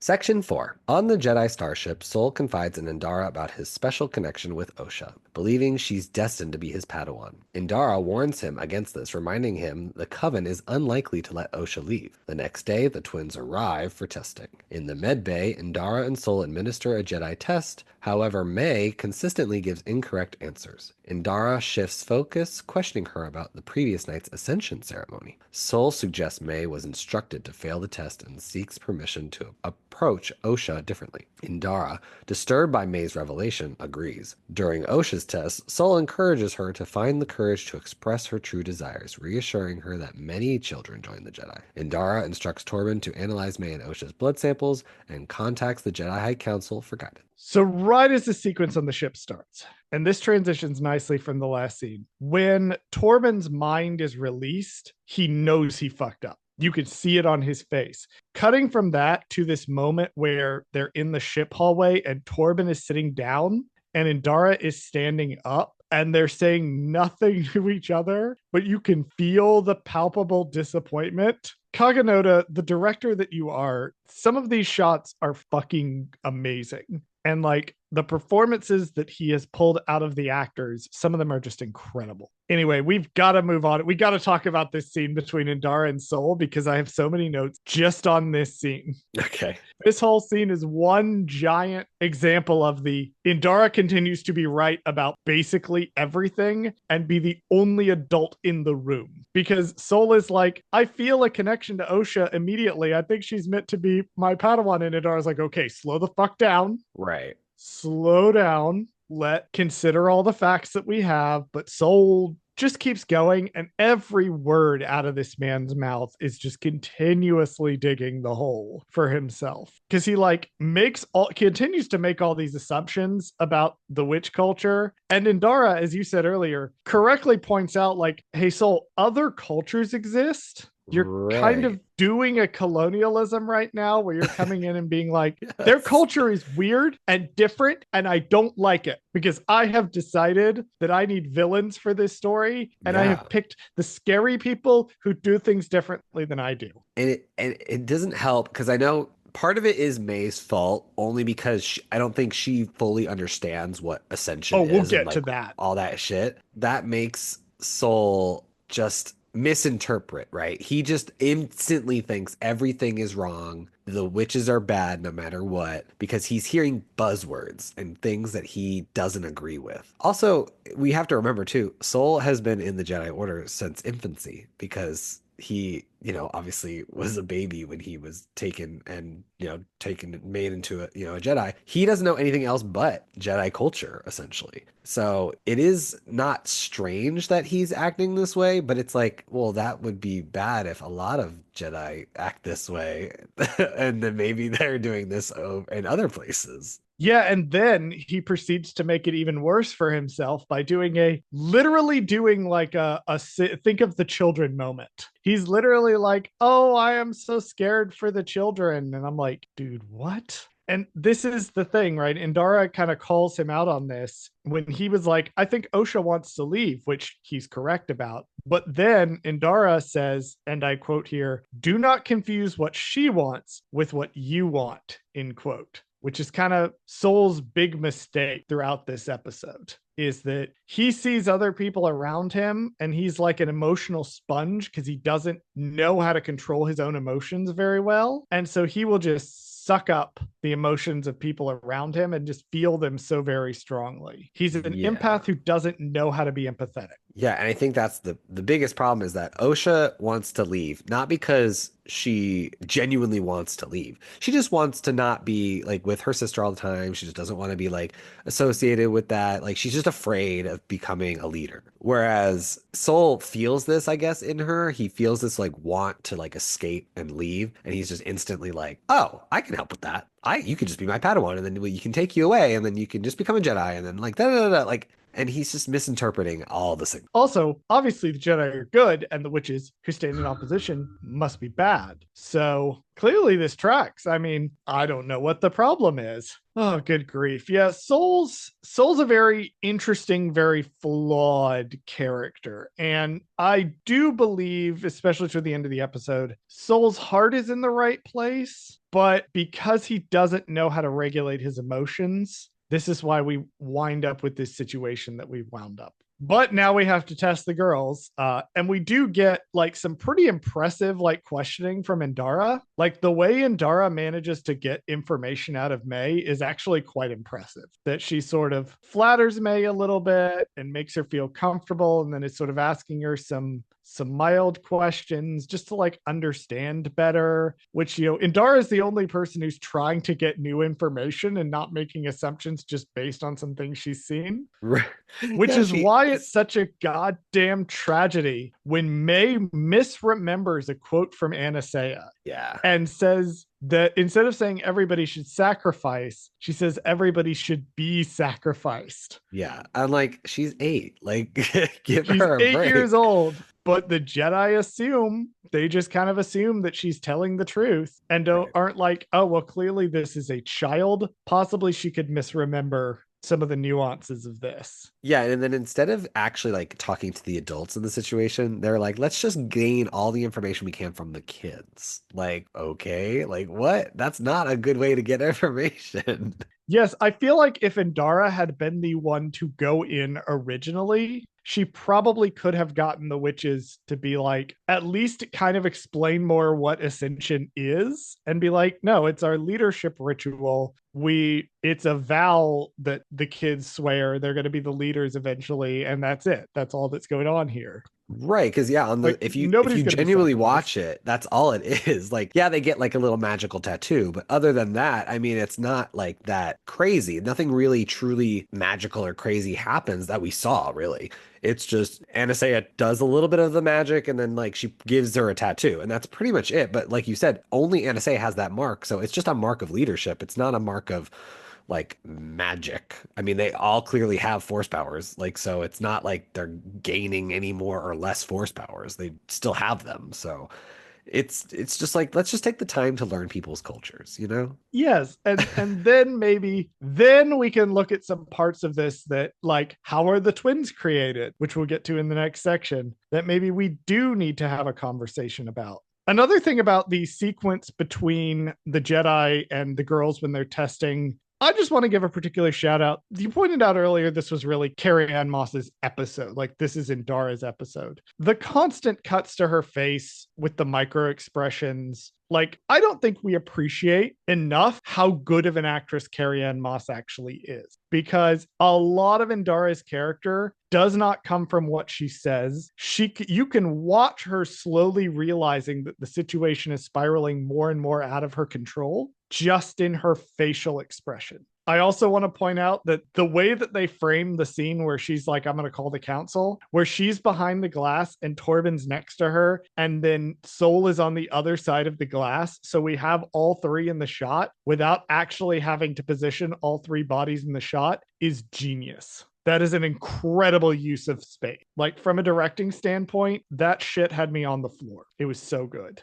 Speaker 1: Section 4. On the Jedi starship, Sol confides in Indara about his special connection with Osha, believing she's destined to be his Padawan. Indara warns him against this, reminding him the Coven is unlikely to let Osha leave. The next day, the twins arrive for testing. In the med bay, Indara and Sol administer a Jedi test. However, May consistently gives incorrect answers. Indara shifts focus, questioning her about the previous night's ascension ceremony. Sol suggests May was instructed to fail the test and seeks permission to approach Osha differently. Indara, disturbed by May's revelation, agrees. During Osha's test, Sol encourages her to find the courage to express her true desires, reassuring her that many children join the Jedi. Indara instructs Torben to analyze May and Osha's blood samples and contacts the Jedi High Council for guidance.
Speaker 2: So, right as the sequence on the ship starts, and this transitions nicely from the last scene, when Torben's mind is released, he knows he fucked up. You could see it on his face. Cutting from that to this moment where they're in the ship hallway and Torben is sitting down and Indara is standing up and they're saying nothing to each other, but you can feel the palpable disappointment. Kaganoda, the director that you are, some of these shots are fucking amazing. And like the performances that he has pulled out of the actors, some of them are just incredible. Anyway, we've got to move on. We got to talk about this scene between Indara and Sol because I have so many notes just on this scene.
Speaker 1: Okay.
Speaker 2: This whole scene is one giant example of the Indara continues to be right about basically everything and be the only adult in the room. Because Sol is like, I feel a connection to Osha immediately. I think she's meant to be my Padawan. And Indara's like, okay, slow the fuck down.
Speaker 1: Right.
Speaker 2: Slow down. Consider all the facts that we have. But Sol just keeps going, and every word out of this man's mouth is just continuously digging the hole for himself, because he like continues to make all these assumptions about the witch culture. And Indara, as you said earlier, correctly points out like, hey, Sol, other cultures exist. You're kind of doing a colonialism right now where you're coming in and being like, yes, their culture is weird and different, and I don't like it because I have decided that I need villains for this story, and I have picked the scary people who do things differently than I do.
Speaker 1: And it doesn't help because I know part of it is May's fault only because I don't think she fully understands what ascension is.
Speaker 2: We'll get
Speaker 1: and,
Speaker 2: to that.
Speaker 1: All that shit. That makes Sol just misinterpret, right? He just instantly thinks everything is wrong. The witches are bad no matter what, because he's hearing buzzwords and things that he doesn't agree with. Also, we have to remember too, Sol has been in the Jedi Order since infancy because he, obviously was a baby when he was taken and, made into a Jedi. He doesn't know anything else but Jedi culture, essentially. So it is not strange that he's acting this way, but it's like, well, that would be bad if a lot of Jedi act this way. And then maybe they're doing this in other places.
Speaker 2: Yeah, and then he proceeds to make it even worse for himself by literally doing like a think of the children moment. He's literally like, "Oh, I am so scared for the children." And I'm like, "Dude, what?" And this is the thing, right? Indara kind of calls him out on this when he was like, "I think Osha wants to leave," which he's correct about. But then Indara says, and I quote here, "Do not confuse what she wants with what you want," end quote, which is kind of Soul's big mistake throughout this episode, is that he sees other people around him and he's like an emotional sponge because he doesn't know how to control his own emotions very well. And so he will just suck up the emotions of people around him and just feel them so very strongly. He's an
Speaker 1: Yeah.
Speaker 2: empath who doesn't know how to be empathetic.
Speaker 1: Yeah, and I think that's the biggest problem is that Osha wants to leave, not because she genuinely wants to leave. She just wants to not be like with her sister all the time. She just doesn't want to be like associated with that. Like she's just afraid of becoming a leader. Whereas Soul feels this, I guess, in her. He feels this like want to like escape and leave, and he's just instantly like, "Oh, I can help with that. You could just be my Padawan, and then we can take you away, and then you can just become a Jedi, and then like da da da da." Like, and he's just misinterpreting all the signals.
Speaker 2: Also, obviously, the Jedi are good, and the witches who stand in opposition must be bad. So clearly, this tracks. I mean, I don't know what the problem is. Oh, good grief! Yeah, Soul's a very interesting, very flawed character, and I do believe, especially toward the end of the episode, Soul's heart is in the right place, but because he doesn't know how to regulate his emotions, this is why we wind up with this situation that we've wound up. But now we have to test the girls. And we do get like some pretty impressive like questioning from Indara. Like the way Indara manages to get information out of May is actually quite impressive. That she sort of flatters May a little bit and makes her feel comfortable, and then is sort of asking her some mild questions just to like understand better, which, Indara is the only person who's trying to get new information and not making assumptions just based on some things she's seen, which
Speaker 1: Yeah,
Speaker 2: is
Speaker 1: she.
Speaker 2: why it's such a goddamn tragedy when May misremembers a quote from Anasea
Speaker 1: Yeah.
Speaker 2: and says that instead of saying everybody should sacrifice, she says everybody should be sacrificed.
Speaker 1: Yeah. I'm like, she's 8. Like, give
Speaker 2: She's
Speaker 1: her a
Speaker 2: 8 years
Speaker 1: break.
Speaker 2: old, but the Jedi they just kind of assume that she's telling the truth and
Speaker 1: Right.
Speaker 2: aren't like, oh, well, clearly this is a child. Possibly she could misremember some of the nuances of this.
Speaker 1: Yeah, and then instead of actually like talking to the adults in the situation, they're like, let's just gain all the information we can from the kids. Like, okay, like what? That's not a good way to get information.
Speaker 2: Yes, I feel like if Indara had been the one to go in originally, she probably could have gotten the witches to be like, at least kind of explain more what Ascension is and be like, no, it's our leadership ritual. It's a vow that the kids swear they're going to be the leaders eventually, and that's it. That's all that's going on here.
Speaker 1: Right, because yeah, on the
Speaker 2: Like,
Speaker 1: if
Speaker 2: nobody's
Speaker 1: you
Speaker 2: going to be
Speaker 1: genuinely
Speaker 2: sacrificed.
Speaker 1: watch it, that's all it is. Like, yeah, they get like a little magical tattoo, but other than that, I mean, it's not like that crazy. Nothing really truly magical or crazy happens that we saw, really. It's just Anastasia does a little bit of the magic and then like she gives her a tattoo, and that's pretty much it. But like you said, only Anastasia has that mark, so it's just a mark of leadership. It's not a mark of like magic. I mean, they all clearly have force powers. Like, so it's not like they're gaining any more or less force powers. They still have them. So it's just like let's just take the time to learn people's cultures, you know?
Speaker 2: Yes, and then maybe then we can look at some parts of this that like how are the twins created, which we'll get to in the next section, that maybe we do need to have a conversation about. Another thing about the sequence between the Jedi and the girls when they're testing, I just want to give a particular shout out. You pointed out earlier this was really Carrie Ann Moss's episode. Like this is Indara's episode. The constant cuts to her face with the micro expressions Like, I don't think we appreciate enough how good of an actress Carrie-Anne Moss actually is, because a lot of Indara's character does not come from what she says. You can watch her slowly realizing that the situation is spiraling more and more out of her control just in her facial expression. I also want to point out that the way that they frame the scene where she's like, I'm going to call the council, where she's behind the glass and Torben's next to her, and then Soul is on the other side of the glass. So we have all three in the shot without actually having to position all three bodies in the shot is genius. That is an incredible use of space. Like, from a directing standpoint, that shit had me on the floor. It was so good.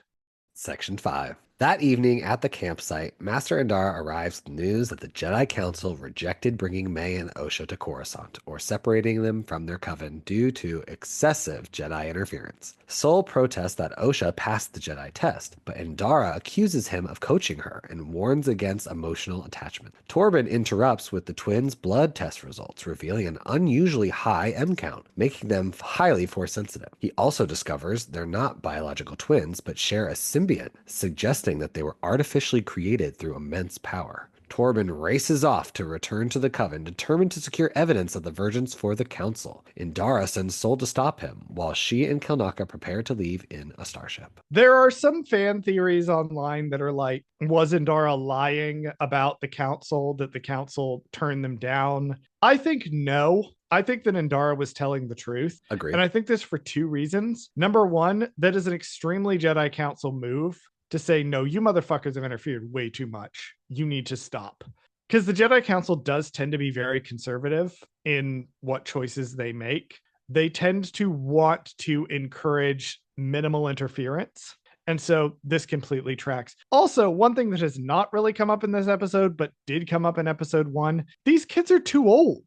Speaker 1: Section 5. That evening at the campsite, Master Indar arrives with news that the Jedi Council rejected bringing May and Osha to Coruscant, or separating them from their coven due to excessive Jedi interference. Sol protests that Osha passed the Jedi test, but Indara accuses him of coaching her and warns against emotional attachment. Torben interrupts with the twins' blood test results, revealing an unusually high M count, making them highly force-sensitive. He also discovers they're not biological twins, but share a symbiont, suggesting that they were artificially created through immense power. Torben races off to return to the coven, determined to secure evidence of the virgins for the council. Indara sends Sol to stop him, while she and Kelnaka prepare to leave in a starship.
Speaker 2: There are some fan theories online that are like, was Indara lying about the council, that the council turned them down? I think no. I think that Indara was telling the truth.
Speaker 1: Agree.
Speaker 2: And I think this for two reasons. Number one, that is an extremely Jedi Council move to say, no, you motherfuckers have interfered way too much. You need to stop. Because the Jedi Council does tend to be very conservative in what choices they make. They tend to want to encourage minimal interference. And so this completely tracks. Also, one thing that has not really come up in this episode, but did come up in episode 1, these kids are too old.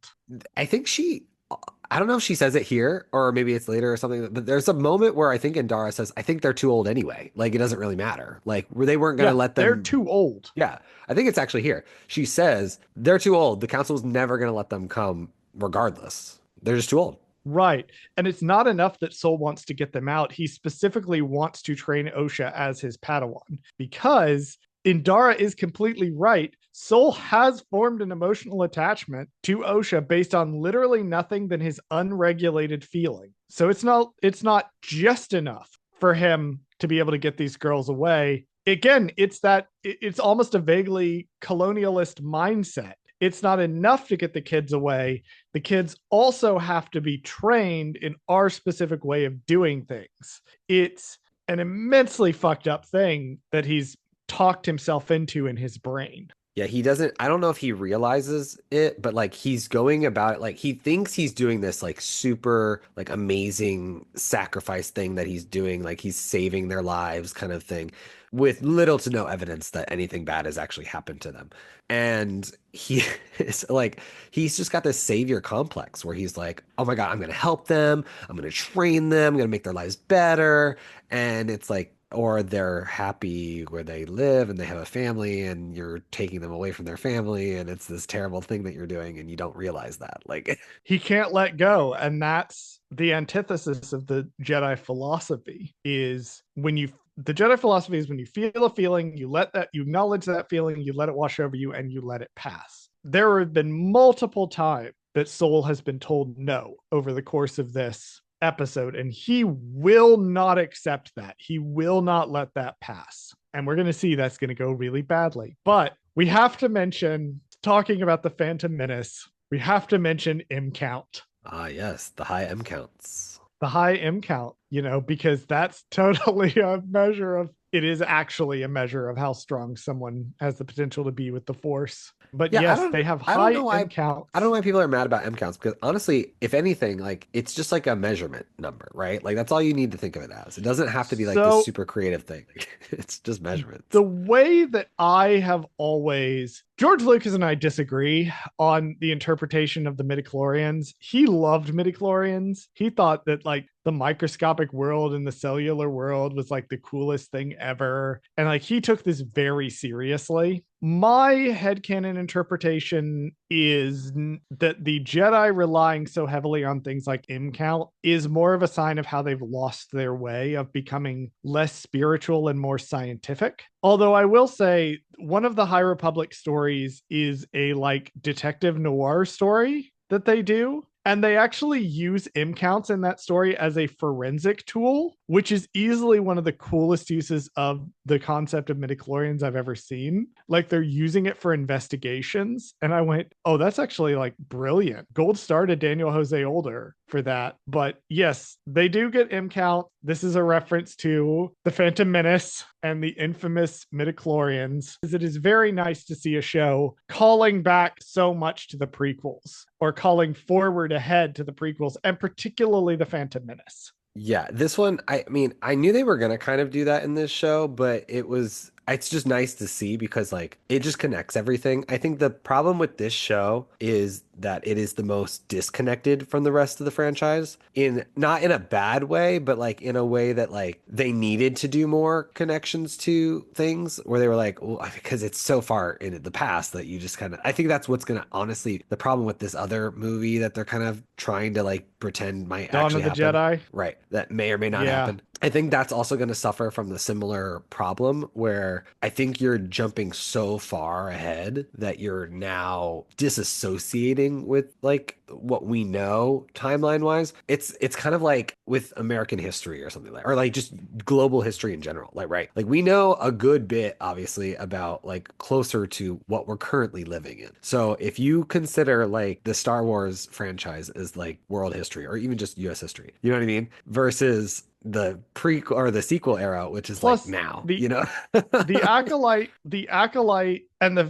Speaker 1: I don't know if she says it here or maybe it's later or something, but there's a moment where I think Indara says, I think they're too old anyway. Like, it doesn't really matter. Like, they weren't going to let them.
Speaker 2: They're too old.
Speaker 1: Yeah. I think it's actually here. She says, they're too old. The council's never going to let them come regardless. They're just too old.
Speaker 2: Right. And it's not enough that Sol wants to get them out. He specifically wants to train Osha as his Padawan, because Indara is completely right. Sol has formed an emotional attachment to Osha based on literally nothing than his unregulated feeling. So it's not just enough for him to be able to get these girls away. Again, it's almost a vaguely colonialist mindset. It's not enough to get the kids away. The kids also have to be trained in our specific way of doing things. It's an immensely fucked up thing that he's talked himself into in his brain.
Speaker 1: Yeah, he doesn't, I don't know if he realizes it, but like he's going about it, like he thinks he's doing this like super like amazing sacrifice thing that he's doing, like he's saving their lives kind of thing, with little to no evidence that anything bad has actually happened to them. And he is like, he's just got this savior complex where he's like, oh my God, I'm going to help them. I'm going to train them. I'm going to make their lives better. And it's like, or they're happy where they live and they have a family and you're taking them away from their family. And it's this terrible thing that you're doing and you don't realize that. Like,
Speaker 2: he can't let go. And that's the antithesis of the Jedi philosophy, is the Jedi philosophy is when you feel a feeling, you acknowledge that feeling, you let it wash over you, and you let it pass. There have been multiple times that Sol has been told no over the course of this episode, and he will not accept that. He will not let that pass. And we're going to see that's going to go really badly. But we have to mention, talking about the Phantom Menace, we have to mention M count.
Speaker 1: Ah, yes, the high M counts.
Speaker 2: The high M count, because that's totally a measure of, it is actually a measure of how strong someone has the potential to be with the Force. But yeah, yes, they have high M counts.
Speaker 1: I don't know why people are mad about M counts, because honestly, if anything, like it's just like a measurement number, right? Like that's all you need to think of it as. It doesn't have to be like this super creative thing. It's just measurements.
Speaker 2: The way that I have always, George Lucas and I disagree on the interpretation of the midichlorians. He loved midichlorians. He thought that like the microscopic world and the cellular world was like the coolest thing ever. And like he took this very seriously. My headcanon interpretation is that the Jedi relying so heavily on things like M count is more of a sign of how they've lost their way of becoming less spiritual and more scientific. Although I will say one of the High Republic stories is a like detective noir story that they do. And they actually use M counts in that story as a forensic tool, which is easily one of the coolest uses of the concept of midichlorians I've ever seen. Like they're using it for investigations. And I went, oh, that's actually like brilliant. Gold star to Daniel Jose Older for that. But yes, they do get M count. This is a reference to the Phantom Menace and the infamous midichlorians. It is very nice to see a show calling back so much to the prequels or calling forward ahead to the prequels, and particularly the Phantom Menace.
Speaker 1: Yeah, this one, I mean, I knew they were gonna kind of do that in this show, but it's just nice to see because like it just connects everything. I think the problem with this show is that it is the most disconnected from the rest of the franchise in not in a bad way, but like in a way that like they needed to do more connections to things where they were like, well, because it's so far in the past that you just kind of, I think that's what's gonna honestly the problem with this other movie that they're kind of trying to like pretend might
Speaker 2: Dawn
Speaker 1: actually
Speaker 2: of the
Speaker 1: happen.
Speaker 2: Jedi.
Speaker 1: Right. That may or may not
Speaker 2: Yeah.
Speaker 1: happen. I think that's also going to suffer from the similar problem where I think you're jumping so far ahead that you're now disassociating with like what we know timeline wise. It's kind of like with American history or something like, or like just global history in general. Like, right. Like we know a good bit, obviously, about like closer to what we're currently living in. So if you consider like the Star Wars franchise as like world history or even just US history, you know what I mean? Versus the prequel or the sequel era, which is like
Speaker 2: Plus
Speaker 1: now,
Speaker 2: the
Speaker 1: you know?
Speaker 2: the acolyte and the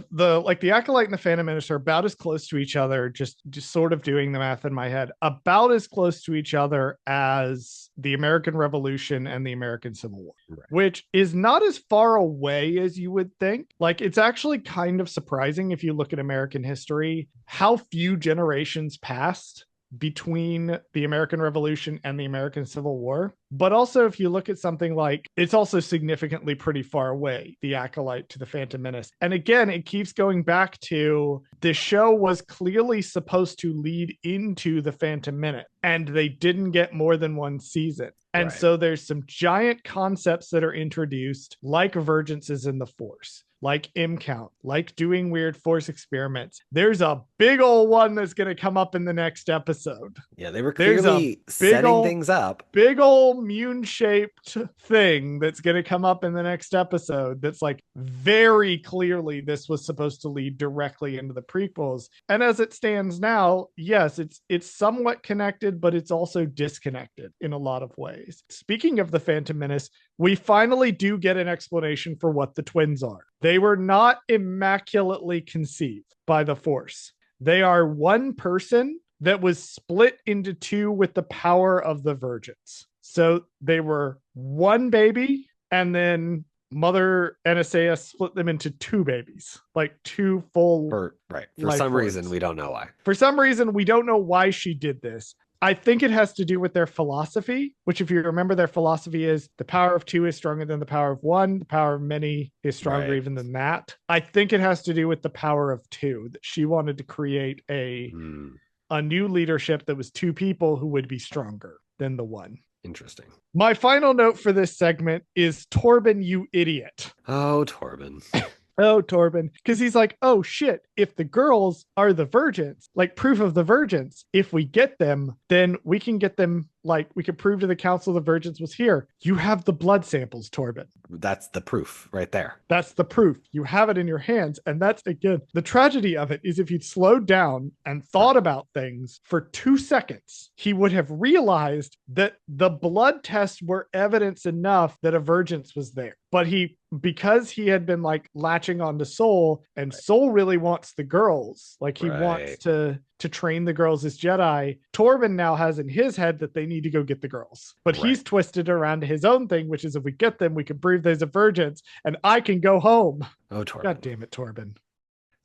Speaker 2: acolyte and the Phantom Menace are about as close to each other, just sort of doing the math in my head, about as close to each other as the American Revolution and the American Civil War,
Speaker 1: Right.
Speaker 2: which is not as far away as you would think. Like it's actually kind of surprising if you look at American history, how few generations passed between the American Revolution and the American Civil War. But also, if you look at something like, it's also significantly pretty far away, the Acolyte to the Phantom Menace. And again, it keeps going back to the show was clearly supposed to lead into the Phantom Menace, and they didn't get more than one season. And
Speaker 1: Right.
Speaker 2: so there's some giant concepts that are introduced, like vergences in the Force, like M count, like doing weird Force experiments. There's a big old one that's going to come up in the next episode.
Speaker 1: Yeah, they were
Speaker 2: There's a
Speaker 1: clearly setting things up.
Speaker 2: big old Mune shaped thing that's going to come up in the next episode that's like very clearly this was supposed to lead directly into the prequels. And as it stands now, yes, it's somewhat connected, but it's also disconnected in a lot of ways. Speaking of the Phantom Menace, we finally do get an explanation for what the twins are. They were not immaculately conceived by the Force. They are one person that was split into two with the power of the virgins. So they were one baby, and then Mother NSA split them into two babies, like two full.
Speaker 1: For some reason, we don't know why.
Speaker 2: For some reason, we don't know why she did this. I think it has to do with their philosophy, which, if you remember, their philosophy is the power of two is stronger than the power of one. The power of many is stronger even than that. I think it has to do with the power of two, that she wanted to create a new leadership that was two people who would be stronger than the one.
Speaker 1: Interesting.
Speaker 2: My final note for this segment is Torben, you idiot.
Speaker 1: Oh, Torben.
Speaker 2: Oh, Torben. Because he's like, oh, shit. If the girls are the virgins, like proof of the virgins, if we get them, then we can get them, like, we could prove to the Council the virgins was here. You have the blood samples, Torben.
Speaker 1: That's the proof right there.
Speaker 2: That's the proof. You have it in your hands. And that's, again, the tragedy of it is if he'd slowed down and thought about things for 2 seconds, he would have realized that the blood tests were evidence enough that a virgins was there. But because he had been like latching on to Soul, and Soul really wants the girls, like he wants to train the girls as Jedi, Torben now has in his head that they need to go get the girls. But he's twisted around to his own thing, which is if we get them, we can prove there's a virgins and I can go home.
Speaker 1: Oh, Torben.
Speaker 2: God damn it, Torben.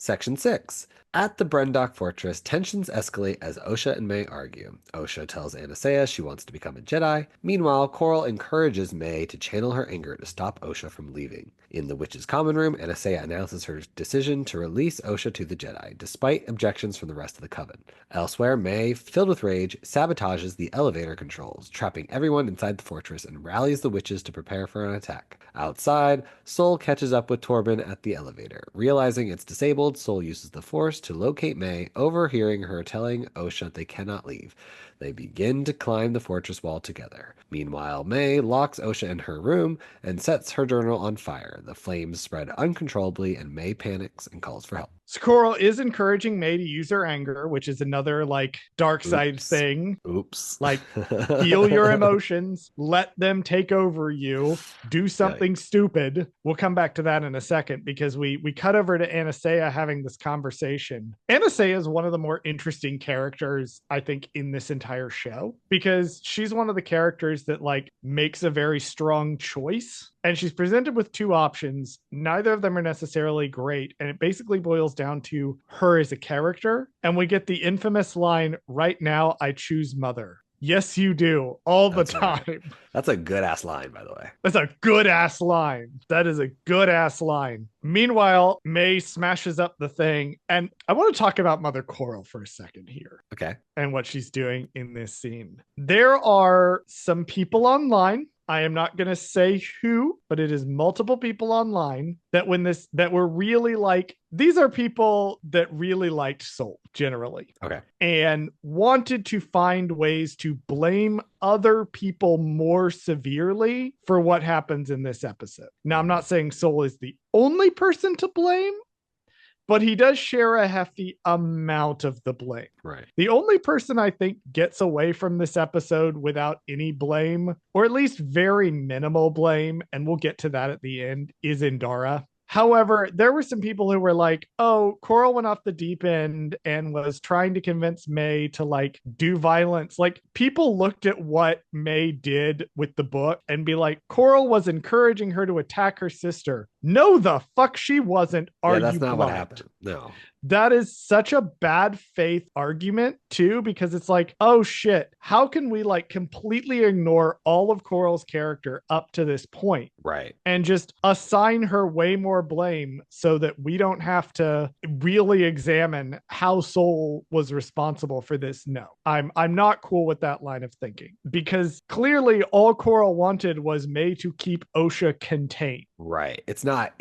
Speaker 1: Section 6. At the Brendok Fortress, tensions escalate as Osha and May argue. Osha tells Anastasia she wants to become a Jedi. Meanwhile, Coral encourages May to channel her anger to stop Osha from leaving. In the witch's common room, Anastasia announces her decision to release Osha to the Jedi, despite objections from the rest of the coven. Elsewhere, May, filled with rage, sabotages the elevator controls, trapping everyone inside the fortress and rallies the witches to prepare for an attack. Outside, Sol catches up with Torben at the elevator. Realizing it's disabled, Sol uses the Force to locate May, overhearing her telling Osha they cannot leave. They begin to climb the fortress wall together. Meanwhile, May locks Osha in her room and sets her journal on fire. The flames spread uncontrollably, and May panics and calls for help.
Speaker 2: So Coral is encouraging May to use her anger, which is another like dark side thing.
Speaker 1: Oops.
Speaker 2: Like, feel your emotions, let them take over you, do something stupid. We'll come back to that in a second because we cut over to Anastasia having this conversation. Anastasia is one of the more interesting characters, I think, in this entire show because she's one of the characters that like makes a very strong choice. And she's presented with two options. Neither of them are necessarily great. And it basically boils down to her as a character. And we get the infamous line, right now, I choose mother. Yes, you do. All the time. Right.
Speaker 1: That's a good ass line, by the way.
Speaker 2: That's a good ass line. That is a good ass line. Meanwhile, May smashes up the thing. And I want to talk about Mother Coral for a second here.
Speaker 1: Okay.
Speaker 2: And what she's doing in this scene. There are some people online. I am not going to say who, but it is multiple people online that were really like, these are people that really liked Sol generally.
Speaker 1: Okay.
Speaker 2: And wanted to find ways to blame other people more severely for what happens in this episode. Now, I'm not saying Sol is the only person to blame, but he does share a hefty amount of the blame.
Speaker 1: Right.
Speaker 2: The only person I think gets away from this episode without any blame, or at least very minimal blame, and we'll get to that at the end, is Indara. However, there were some people who were like, oh, Coral went off the deep end and was trying to convince May to like do violence. Like people looked at what May did with the book and be like, Coral was encouraging her to attack her sister. No, the fuck she wasn't. Are
Speaker 1: that's
Speaker 2: you
Speaker 1: not
Speaker 2: blind?
Speaker 1: what happened. No.
Speaker 2: That is such a bad faith argument too, because it's like, oh shit, how can we like completely ignore all of Coral's character up to this point?
Speaker 1: Right.
Speaker 2: And just assign her way more blame so that we don't have to really examine how Sol was responsible for this. No, I'm not cool with that line of thinking because clearly all Coral wanted was May to keep Osha contained.
Speaker 1: Right. It's not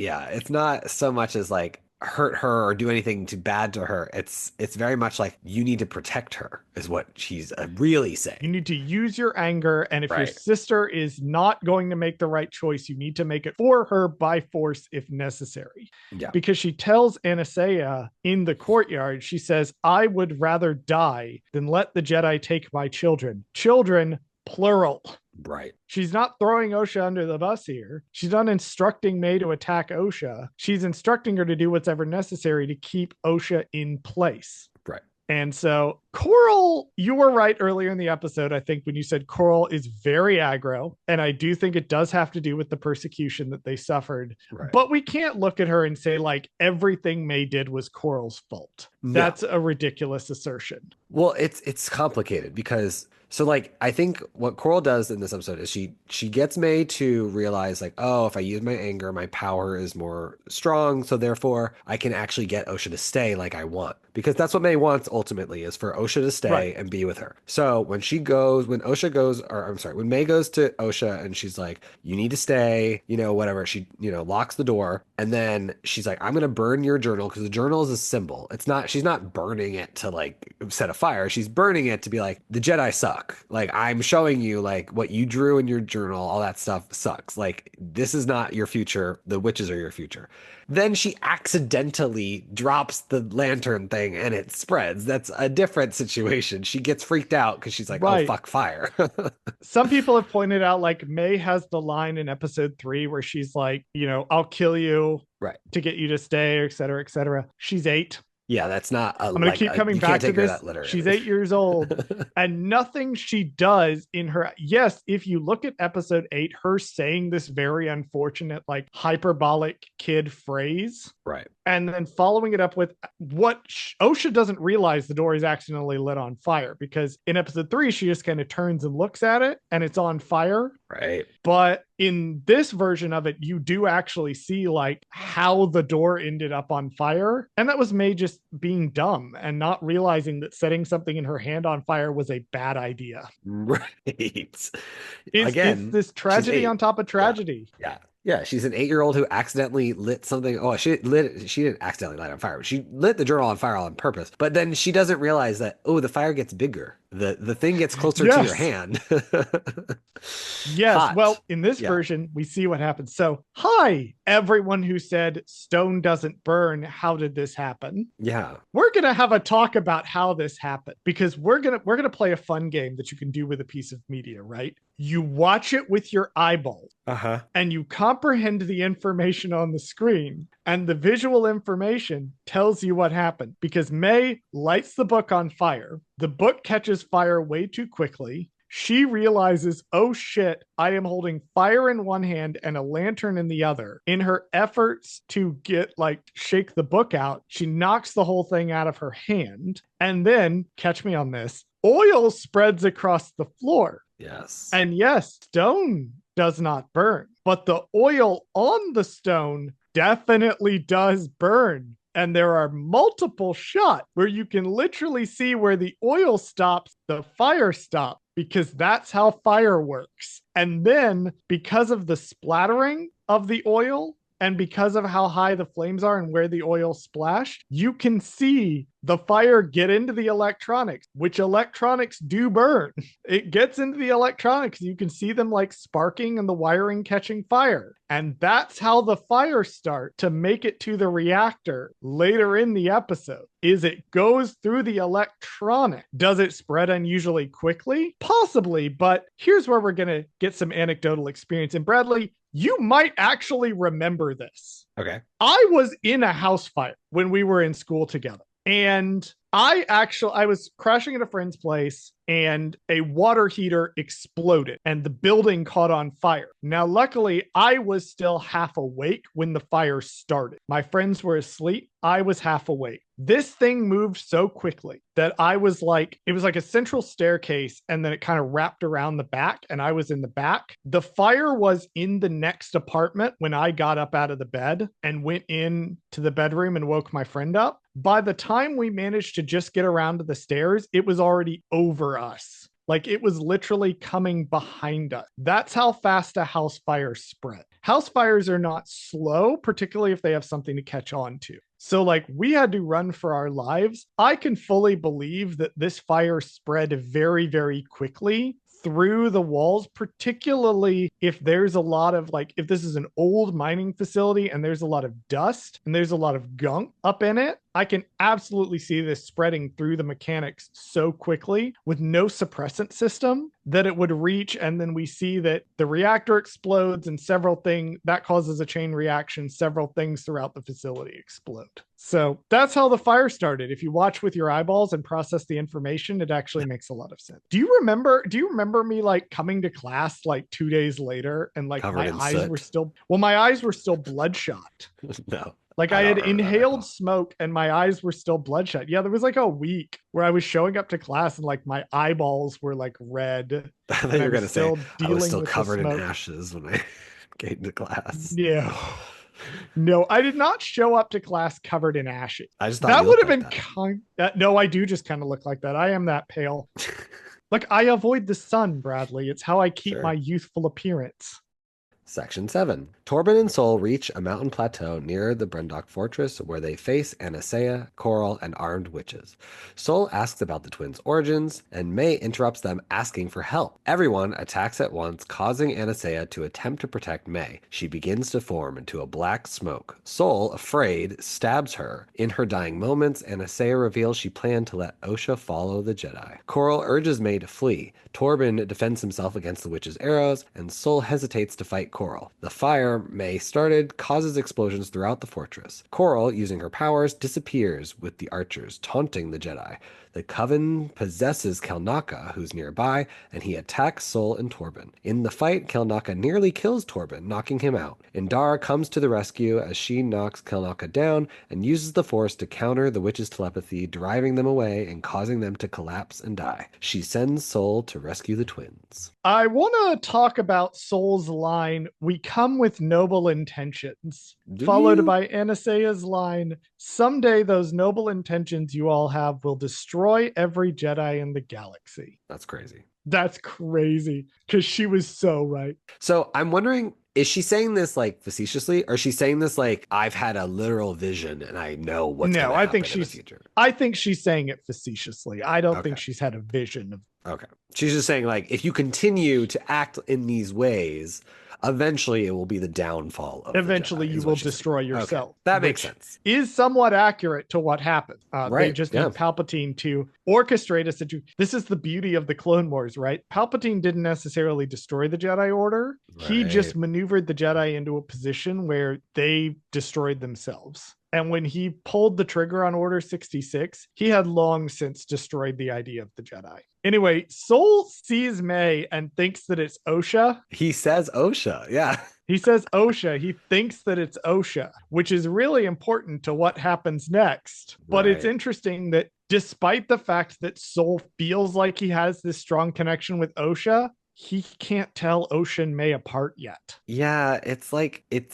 Speaker 1: so much as like hurt her or do anything too bad to her. It's very much like you need to protect her is what she's really saying.
Speaker 2: You need to use your anger, and if your sister is not going to make the right choice, you need to make it for her by force if necessary.
Speaker 1: Yeah.
Speaker 2: Because she tells Anastasia in the courtyard, she says, I would rather die than let the Jedi take my children. Children, plural.
Speaker 1: Right.
Speaker 2: She's not throwing Osha under the bus here. She's not instructing May to attack Osha. She's instructing her to do whatever necessary to keep Osha in place.
Speaker 1: Right.
Speaker 2: And so Coral, you were right earlier in the episode, I think, when you said Coral is very aggro. And I do think it does have to do with the persecution that they suffered. Right. But we can't look at her and say, like, everything May did was Coral's fault. No. That's a ridiculous assertion.
Speaker 1: Well, it's complicated because... So, like, I think what Coral does in this episode is she gets May to realize, like, oh, if I use my anger, my power is more strong. So, therefore, I can actually get Osha to stay like I want. Because that's what May wants, ultimately, is for Osha to stay and be with her. So, when May goes to Osha and she's like, you need to stay, whatever. She, locks the door. And then she's like, I'm going to burn your journal because the journal is a symbol. She's not burning it to, like, set a fire. She's burning it to be like, the Jedi suck. Like, I'm showing you, like, what you drew in your journal, all that stuff sucks. Like, this is not your future. The witches are your future. Then she accidentally drops the lantern thing and it spreads. That's a different situation. She gets freaked out because she's like, oh, fuck, fire.
Speaker 2: Some people have pointed out, like, May has the line in episode 3 where she's like, I'll kill you to get you to stay, et cetera, et cetera. She's 8.
Speaker 1: Yeah, that's not
Speaker 2: I'm going to keep coming
Speaker 1: you can't
Speaker 2: back to
Speaker 1: take her
Speaker 2: this.
Speaker 1: that
Speaker 2: She's
Speaker 1: literally.
Speaker 2: 8 years old, and nothing she does in her. Yes, if you look at episode 8, her saying this very unfortunate, like hyperbolic kid phrase,
Speaker 1: Right.
Speaker 2: and then following it up with what OSHA doesn't realize the door is accidentally lit on fire, because in episode 3, she just kind of turns and looks at it and it's on fire.
Speaker 1: Right.
Speaker 2: But in this version of it, you do actually see like how the door ended up on fire. And that was May just being dumb and not realizing that setting something in her hand on fire was a bad idea.
Speaker 1: Right.
Speaker 2: It's
Speaker 1: Again,
Speaker 2: this
Speaker 1: she's
Speaker 2: tragedy on
Speaker 1: 8.
Speaker 2: top of
Speaker 1: Yeah.
Speaker 2: tragedy.
Speaker 1: Yeah. Yeah, she's an 8-year-old who accidentally lit something. Oh, she didn't accidentally light on fire. She lit the journal on fire on purpose. But then she doesn't realize that, oh, the fire gets bigger. The thing gets closer to your
Speaker 2: Yes.
Speaker 1: hand.
Speaker 2: Yes.
Speaker 1: Hot.
Speaker 2: Well, in this
Speaker 1: Yeah.
Speaker 2: version, we see what happens. So, hi, everyone who said stone doesn't burn. How did this happen?
Speaker 1: Yeah.
Speaker 2: We're going to have a talk about how this happened, because we're going to play a fun game that you can do with a piece of media, right? You watch it with your eyeballs
Speaker 1: Uh-huh.
Speaker 2: and you comprehend the information on the screen, and the visual information tells you what happened, because May lights the book on fire. The book catches fire way too quickly. She realizes, oh shit, I am holding fire in one hand and a lantern in the other. In her efforts to shake the book out, she knocks the whole thing out of her hand. And then, catch me on this, oil spreads across the floor.
Speaker 1: Yes.
Speaker 2: And yes, stone does not burn, but the oil on the stone definitely does burn. And there are multiple shots where you can literally see where the oil stops, the fire stops, because that's how fire works. And then, because of the splattering of the oil, and because of how high the flames are and where the oil splashed, you can see the fire get into the electronics, which electronics do burn. It gets into the electronics. You can see them like sparking and the wiring catching fire. And that's how the fire starts to make it to the reactor later in the episode. Is it goes through the electronic. Does it spread unusually quickly? Possibly, but here's where we're going to get some anecdotal experience. And Bradley, you might actually remember this.
Speaker 1: Okay.
Speaker 2: I was in a house fire when we were in school together. And I was crashing at a friend's place and a water heater exploded and the building caught on fire. Now, luckily, I was still half awake when the fire started. My friends were asleep. I was half awake. This thing moved so quickly that it was like a central staircase, and then it kind of wrapped around the back, and I was in the back. The fire was in the next apartment when I got up out of the bed and went in to the bedroom and woke my friend up. By the time we managed to just get around to the stairs, it was already over us. Like, it was literally coming behind us. That's how fast a house fire spread. House fires are not slow, particularly if they have something to catch on to. So, like, we had to run for our lives. I can fully believe that this fire spread very, very quickly through the walls, particularly if there's a lot of if this is an old mining facility and there's a lot of dust and there's a lot of gunk up in it. I can absolutely see this spreading through the mechanics so quickly with no suppressant system that it would reach. And then we see that the reactor explodes and several things that causes a chain reaction. Several things throughout the facility explode. So that's how the fire started. If you watch with your eyeballs and process the information, it actually makes a lot of sense. Do you remember me coming to class 2 days later and
Speaker 1: Covered in soot.
Speaker 2: my eyes were still bloodshot.
Speaker 1: No.
Speaker 2: I had inhaled smoke and my eyes were still bloodshot. Yeah, there was a week where I was showing up to class and my eyeballs were red.
Speaker 1: I thought you were going to say I was still
Speaker 2: with
Speaker 1: covered in ashes when I came to class.
Speaker 2: No. No, I did not show up to class covered in ashes.
Speaker 1: I just thought
Speaker 2: that
Speaker 1: you
Speaker 2: would have
Speaker 1: looked
Speaker 2: been
Speaker 1: like that.
Speaker 2: No, I do just kind of look like that. I am that pale. I avoid the sun, Bradley. It's how I keep my youthful appearance.
Speaker 1: Section 7. Torben and Sol reach a mountain plateau near the Brendok fortress where they face Anastasia, Coral, and armed witches. Sol asks about the twins' origins, and May interrupts them asking for help. Everyone attacks at once, causing Anastasia to attempt to protect May. She begins to form into a black smoke. Sol, afraid, stabs her. In her dying moments, Anastasia reveals she planned to let Osha follow the Jedi. Coral urges May to flee. Torben defends himself against the witch's arrows, and Sol hesitates to fight Coral. The fire where May started causes explosions throughout the fortress. Coral, using her powers, disappears with the archers, taunting the Jedi. The Coven possesses Kelnaka, who's nearby, and he attacks Sol and Torben. In the fight, Kelnaka nearly kills Torben, knocking him out. Indara comes to the rescue as she knocks Kelnaka down and uses the Force to counter the witch's telepathy, driving them away and causing them to collapse and die. She sends Sol to rescue the twins.
Speaker 2: I want to talk about Sol's line, "We come with noble intentions," followed by Anastaea's line, "Someday those noble intentions you all have will destroy every Jedi in the galaxy."
Speaker 1: That's crazy.
Speaker 2: That's crazy, because she was so right.
Speaker 1: So I'm wondering, is she saying this like facetiously, or is she saying this like, I've had a literal vision and I know what's going to happen in the future?
Speaker 2: I think she's saying it facetiously. I don't think
Speaker 1: Okay.
Speaker 2: she's had a vision of.
Speaker 1: Okay. She's just saying, like, if you continue to act in these ways, eventually it will be the downfall of
Speaker 2: Eventually,
Speaker 1: the Jedi,
Speaker 2: you
Speaker 1: is
Speaker 2: will
Speaker 1: what she's
Speaker 2: destroy
Speaker 1: saying.
Speaker 2: yourself.
Speaker 1: Okay. That makes sense.
Speaker 2: Is somewhat accurate to what happened. They
Speaker 1: Right,
Speaker 2: just
Speaker 1: yeah.
Speaker 2: need Palpatine to orchestrate a situation. This is the beauty of the Clone Wars, right? Palpatine didn't necessarily destroy the Jedi Order. He just
Speaker 1: Right.
Speaker 2: maneuvered the Jedi into a position where they destroyed themselves. And when he pulled the trigger on Order 66, he had long since destroyed the idea of the Jedi. Anyway, Sol sees May and thinks that it's Osha.
Speaker 1: He says Osha. Yeah.
Speaker 2: He says Osha. He thinks that it's Osha, which is really important to what happens next. But it's
Speaker 1: Right.
Speaker 2: interesting that despite the fact that Sol feels like he has this strong connection with Osha, he can't tell Osha and May apart yet.
Speaker 1: Yeah, it's like it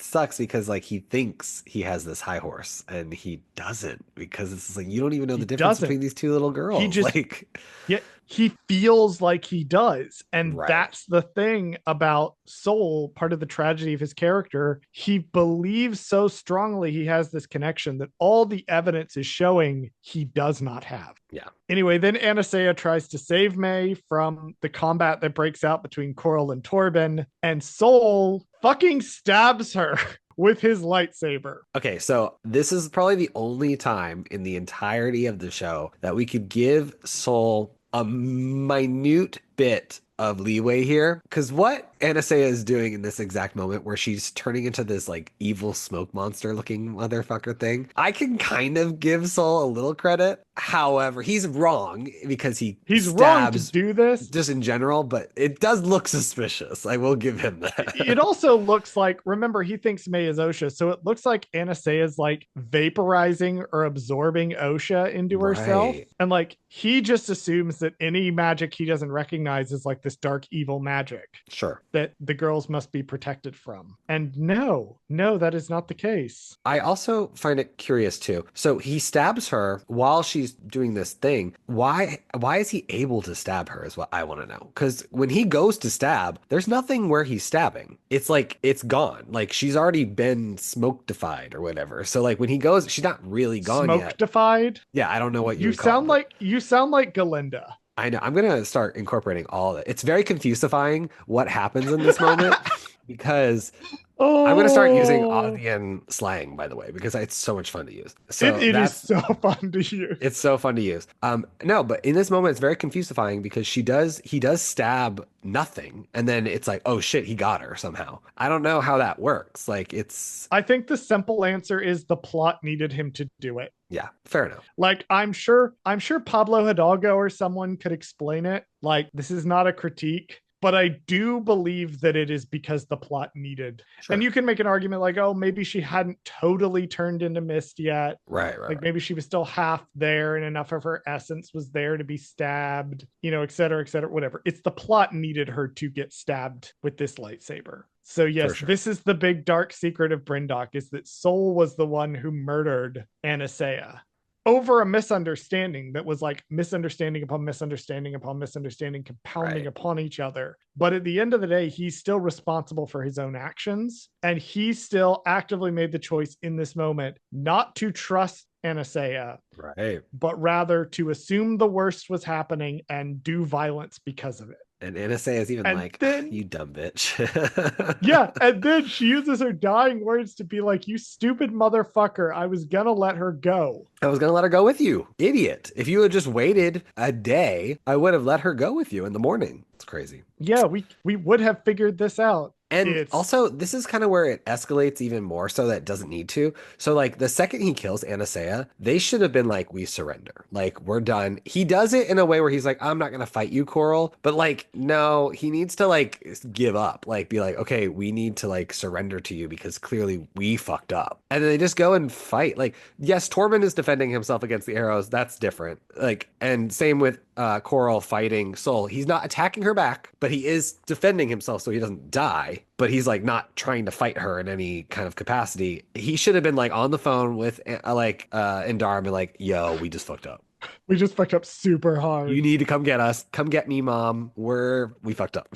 Speaker 1: sucks because like he thinks he has this high horse and he doesn't, because it's like you don't even know the difference between these two little girls.
Speaker 2: He just
Speaker 1: like
Speaker 2: yet he feels like he does. And
Speaker 1: Right.
Speaker 2: that's the thing about Sol, part of the tragedy of his character. He believes so strongly he has this connection that all the evidence is showing he does not have.
Speaker 1: Yeah.
Speaker 2: Anyway, then Anastaea tries to save May from the combat that breaks out between Coral and Torben, and Sol fucking stabs her with his lightsaber.
Speaker 1: Okay, so this is probably the only time in the entirety of the show that we could give Sol a minute bit of leeway here, because what Anastaea is doing in this exact moment where she's turning into this like evil smoke monster looking motherfucker thing, I can kind of give Sol a little credit. However, he's wrong because
Speaker 2: he's wrong to do this
Speaker 1: just in general, but it does look suspicious. I will give him that.
Speaker 2: It also looks like, remember, he thinks May is Osha, so it looks like Anastaea is like vaporizing or absorbing Osha into herself, and like he just assumes that any magic he doesn't recognize is like this dark evil magic.
Speaker 1: Sure.
Speaker 2: That the girls must be protected from. And no, that is not the case.
Speaker 1: I also find it curious too. So he stabs her while she's doing this thing. Why is he able to stab her is what I want to know. Because when he goes to stab, there's nothing where he's stabbing. It's like it's gone. Like she's already been smoke-defied or whatever. So like when he goes, she's not really gone yet.
Speaker 2: Smoke-defied?
Speaker 1: Yeah, I don't know what
Speaker 2: you sound like. You sound like Galinda.
Speaker 1: I know. I'm going to start incorporating all of it. It's very confusifying what happens in this moment because I'm going to start using Audian slang, by the way, because it's so much fun to use. So
Speaker 2: it is so fun to use.
Speaker 1: It's so fun to use. No, but in this moment, it's very confusifying because he does stab nothing. And then it's like, oh shit, he got her somehow. I don't know how that works. Like I
Speaker 2: think the simple answer is the plot needed him to do it.
Speaker 1: Yeah, fair enough.
Speaker 2: Like I'm sure Pablo Hidalgo or someone could explain it. Like this is not a critique, but I do believe that it is because the plot needed. Sure. And you can make an argument like, oh, maybe she hadn't totally turned into mist yet.
Speaker 1: Right.
Speaker 2: Maybe she was still half there and enough of her essence was there to be stabbed, et cetera, whatever. It's the plot needed her to get stabbed with this lightsaber. So yes, sure. This is the big dark secret of Bryndock, is that Sol was the one who murdered Anastaea over a misunderstanding that was like misunderstanding upon misunderstanding upon misunderstanding, compounding upon each other. But at the end of the day, he's still responsible for his own actions. And he still actively made the choice in this moment not to trust Anastaea, but rather to assume the worst was happening and do violence because of it.
Speaker 1: And Anastaea is even like, then, you dumb bitch.
Speaker 2: Yeah, and then she uses her dying words to be like, you stupid motherfucker, I was gonna let her go.
Speaker 1: I was gonna let her go with you, idiot. If you had just waited a day, I would have let her go with you in the morning. It's crazy.
Speaker 2: Yeah, we would have figured this out.
Speaker 1: And
Speaker 2: It's
Speaker 1: also, this is kind of where it escalates even more so that it doesn't need to. So, like, the second he kills Anastasia, they should have been like, we surrender. Like, we're done. He does it in a way where he's like, I'm not going to fight you, Coral. But, like, no, he needs to, like, give up. Like, be like, okay, we need to, like, surrender to you because clearly we fucked up. And then they just go and fight. Like, yes, Tormund is defending himself against the arrows. That's different. Like, and same with Coral fighting Soul. He's not attacking her back, but he is defending himself so he doesn't die. But he's like not trying to fight her in any kind of capacity. He should have been like on the phone with Indara and be like, "Yo, we just fucked up.
Speaker 2: we just fucked up super
Speaker 1: You
Speaker 2: hard.
Speaker 1: need to come get us. Come get me, mom. We fucked up."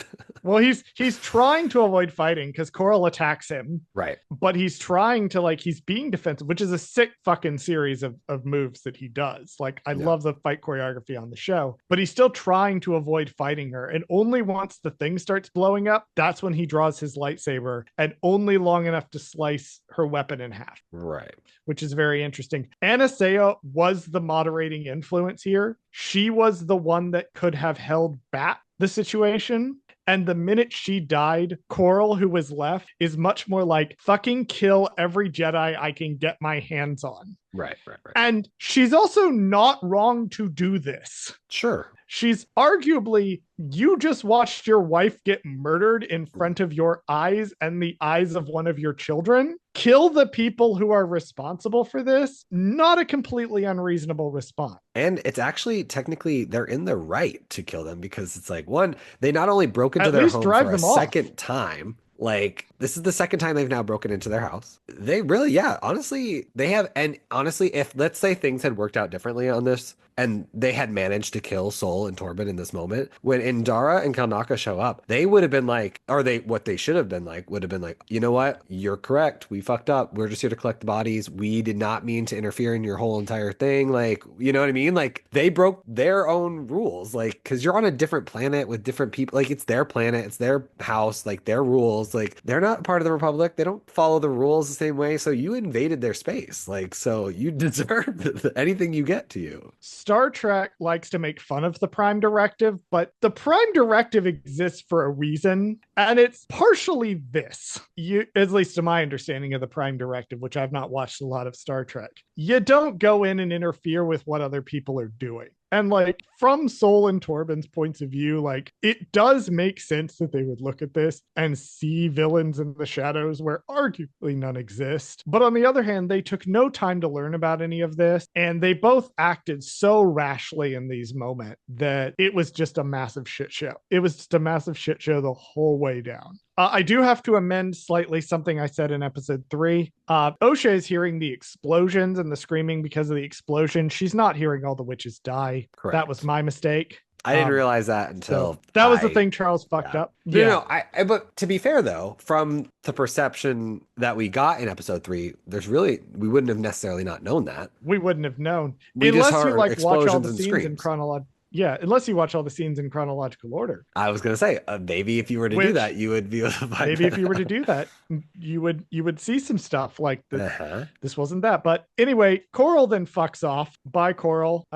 Speaker 2: Well, he's trying to avoid fighting because Coral attacks him,
Speaker 1: Right.
Speaker 2: but he's trying to like he's being defensive, which is a sick fucking series of moves that he does. Like I
Speaker 1: Yeah.
Speaker 2: love the fight choreography on the show, but he's still trying to avoid fighting her. And only once the thing starts blowing up, that's when he draws his lightsaber, and only long enough to slice her weapon in half,
Speaker 1: Right.
Speaker 2: which is very interesting. Anastasia was the moderating influence here. She was the one that could have held back the situation. And the minute she died, Coral, who was left, is much more like fucking kill every Jedi I can get my hands on.
Speaker 1: Right. Right. Right.
Speaker 2: And she's also not wrong to do this.
Speaker 1: Sure.
Speaker 2: She's arguably, you just watched your wife get murdered in front of your eyes and the eyes of one of your children. Kill the people who are responsible for this. Not a completely unreasonable response.
Speaker 1: And it's actually technically they're in the right to kill them because it's like one, they not only broke into
Speaker 2: At
Speaker 1: their
Speaker 2: least
Speaker 1: home
Speaker 2: drive
Speaker 1: for a
Speaker 2: them off.
Speaker 1: second time, like this is the second time they've now broken into their house. They really, yeah, honestly, they have. And honestly, if let's say things had worked out differently on this and they had managed to kill Sol and Torben in this moment, when Indara and Kalnaka show up, they would have been like, or they, what they should have been like, would have been like, you know what? You're correct. We fucked up. We're just here to collect the bodies. We did not mean to interfere in your whole entire thing. Like, you know what I mean? Like, they broke their own rules. Like, because you're on a different planet with different people. Like, it's their planet, it's their house, like, their rules. Like, they're not part of the Republic. They don't follow the rules the same way. So you invaded their space. Like, so you deserve anything you get to you.
Speaker 2: Star Trek likes to make fun of the Prime Directive, but the Prime Directive exists for a reason, and it's partially this. You, at least to my understanding of the Prime Directive, which I've not watched a lot of Star Trek, you don't go in and interfere with what other people are doing. And like from Sol and Torben's points of view, like it does make sense that they would look at this and see villains in the shadows where arguably none exist. But on the other hand, they took no time to learn about any of this. And they both acted so rashly in these moments that it was just a massive shit show. It was just a massive shit show the whole way down. I do have to amend slightly something I said in episode 3. Osha is hearing the explosions and the screaming because of the explosion. She's not hearing all the witches die.
Speaker 1: Correct.
Speaker 2: That was my mistake.
Speaker 1: I didn't realize that until
Speaker 2: so that was the thing Charles fucked up.
Speaker 1: No, no, but to be fair though, from the perception that we got in episode 3, there's really, we wouldn't have necessarily not known that.
Speaker 2: We wouldn't have known.
Speaker 1: We just
Speaker 2: unless you
Speaker 1: heard
Speaker 2: like watch all the
Speaker 1: explosions and
Speaker 2: scenes in
Speaker 1: screams.
Speaker 2: chronological. Yeah, unless you watch all the scenes in chronological order.
Speaker 1: I was gonna say maybe if you were to do that, you would be able to find
Speaker 2: maybe if you were to do that, you would see some stuff like this.
Speaker 1: Uh-huh.
Speaker 2: This wasn't that. But anyway, Coral then fucks off. Bye, Coral.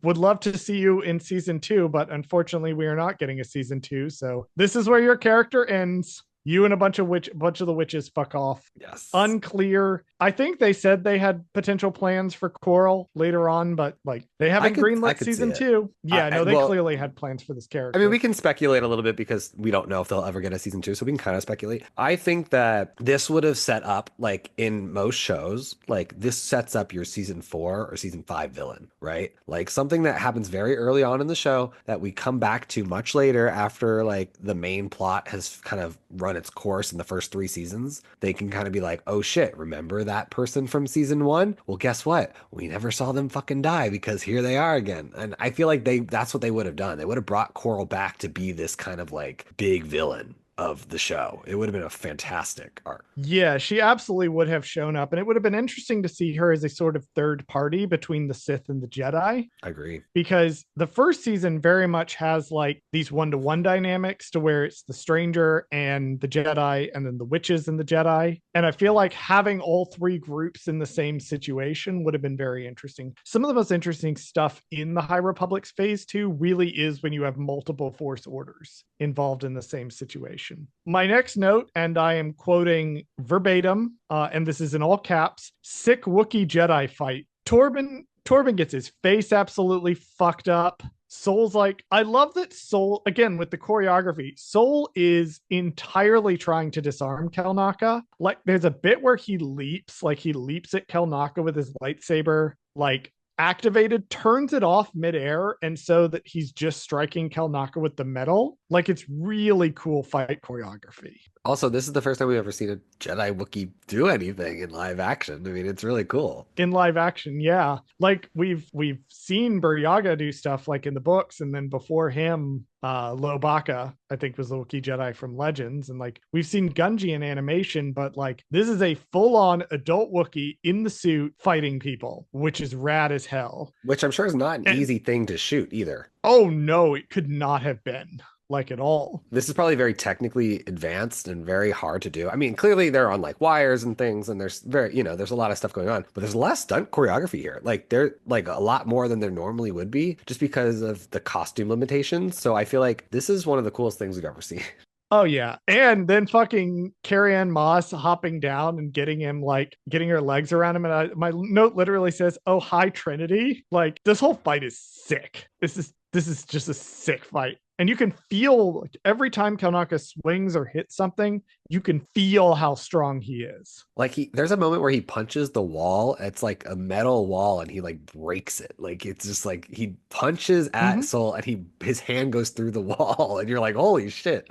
Speaker 2: Would love to see you in season 2, but unfortunately, we are not getting a season 2. So this is where your character ends. You and a bunch of the witches fuck off.
Speaker 1: Yes.
Speaker 2: Unclear. I think they said they had potential plans for Coral later on, but like they haven't greenlit season 2. Yeah, no, they clearly had plans for this character.
Speaker 1: I mean, we can speculate a little bit because we don't know if they'll ever get a season 2, so we can kind of speculate. I think that this would have set up, like in most shows, like this sets up your season 4 or season 5 villain, right? Like something that happens very early on in the show that we come back to much later after like the main plot has kind of run its course in the first 3 seasons. They can kind of be like, oh shit, remember that person from season 1? Well, guess what? We never saw them fucking die because here they are again. And I feel like that's what they would have done. They would have brought Coral back to be this kind of like big villain of the show. It would have been a fantastic arc.
Speaker 2: Yeah, she absolutely would have shown up, and it would have been interesting to see her as a sort of third party between the Sith and the Jedi.
Speaker 1: I agree.
Speaker 2: Because the first season very much has like these one-to-one dynamics to where it's the stranger and the Jedi and then the witches and the Jedi. And I feel like having all 3 groups in the same situation would have been very interesting. Some of the most interesting stuff in the High Republic's phase 2 really is when you have multiple Force orders involved in the same situation. animation. My next note, and I am quoting verbatim, and this is in all caps: "Sick Wookiee Jedi fight. Torben gets his face absolutely fucked up. Soul's like, I love that Soul, again, with the choreography, Soul is entirely trying to disarm Kelnaka. Like, there's a bit where he leaps at Kelnaka with his lightsaber, like, activated, turns it off midair, and so that he's just striking Kelnaka with the metal. Like, it's really cool fight choreography.
Speaker 1: Also, this is the first time we've ever seen a Jedi Wookiee do anything in live action. I mean, it's really cool.
Speaker 2: In live action, yeah. Like we've seen Buryaga do stuff like in the books, and then before him, Lobaka, I think, was the Wookiee Jedi from Legends, and like we've seen Gungi in animation, but like this is a full-on adult Wookiee in the suit fighting people, which is rad as hell.
Speaker 1: Which I'm sure is not an easy thing to shoot either.
Speaker 2: Oh no, it could not have been. Like at all.
Speaker 1: This is probably very technically advanced and very hard to do. I mean, clearly they're on like wires and things, and there's there's a lot of stuff going on, but there's a lot of stunt choreography here. Like they're like a lot more than there normally would be just because of the costume limitations. So I feel like this is one of the coolest things we've ever seen.
Speaker 2: Oh yeah. And then fucking Carrie-Anne Moss hopping down and getting her legs around him. And my note literally says, "Oh, hi Trinity." Like this whole fight is sick. This is just a sick fight. And you can feel like every time Kelnaka swings or hits something, you can feel how strong he is.
Speaker 1: Like there's a moment where he punches the wall. It's like a metal wall, and he like breaks it. Like it's just like he punches at Soul, and his hand goes through the wall, and you're like, holy shit.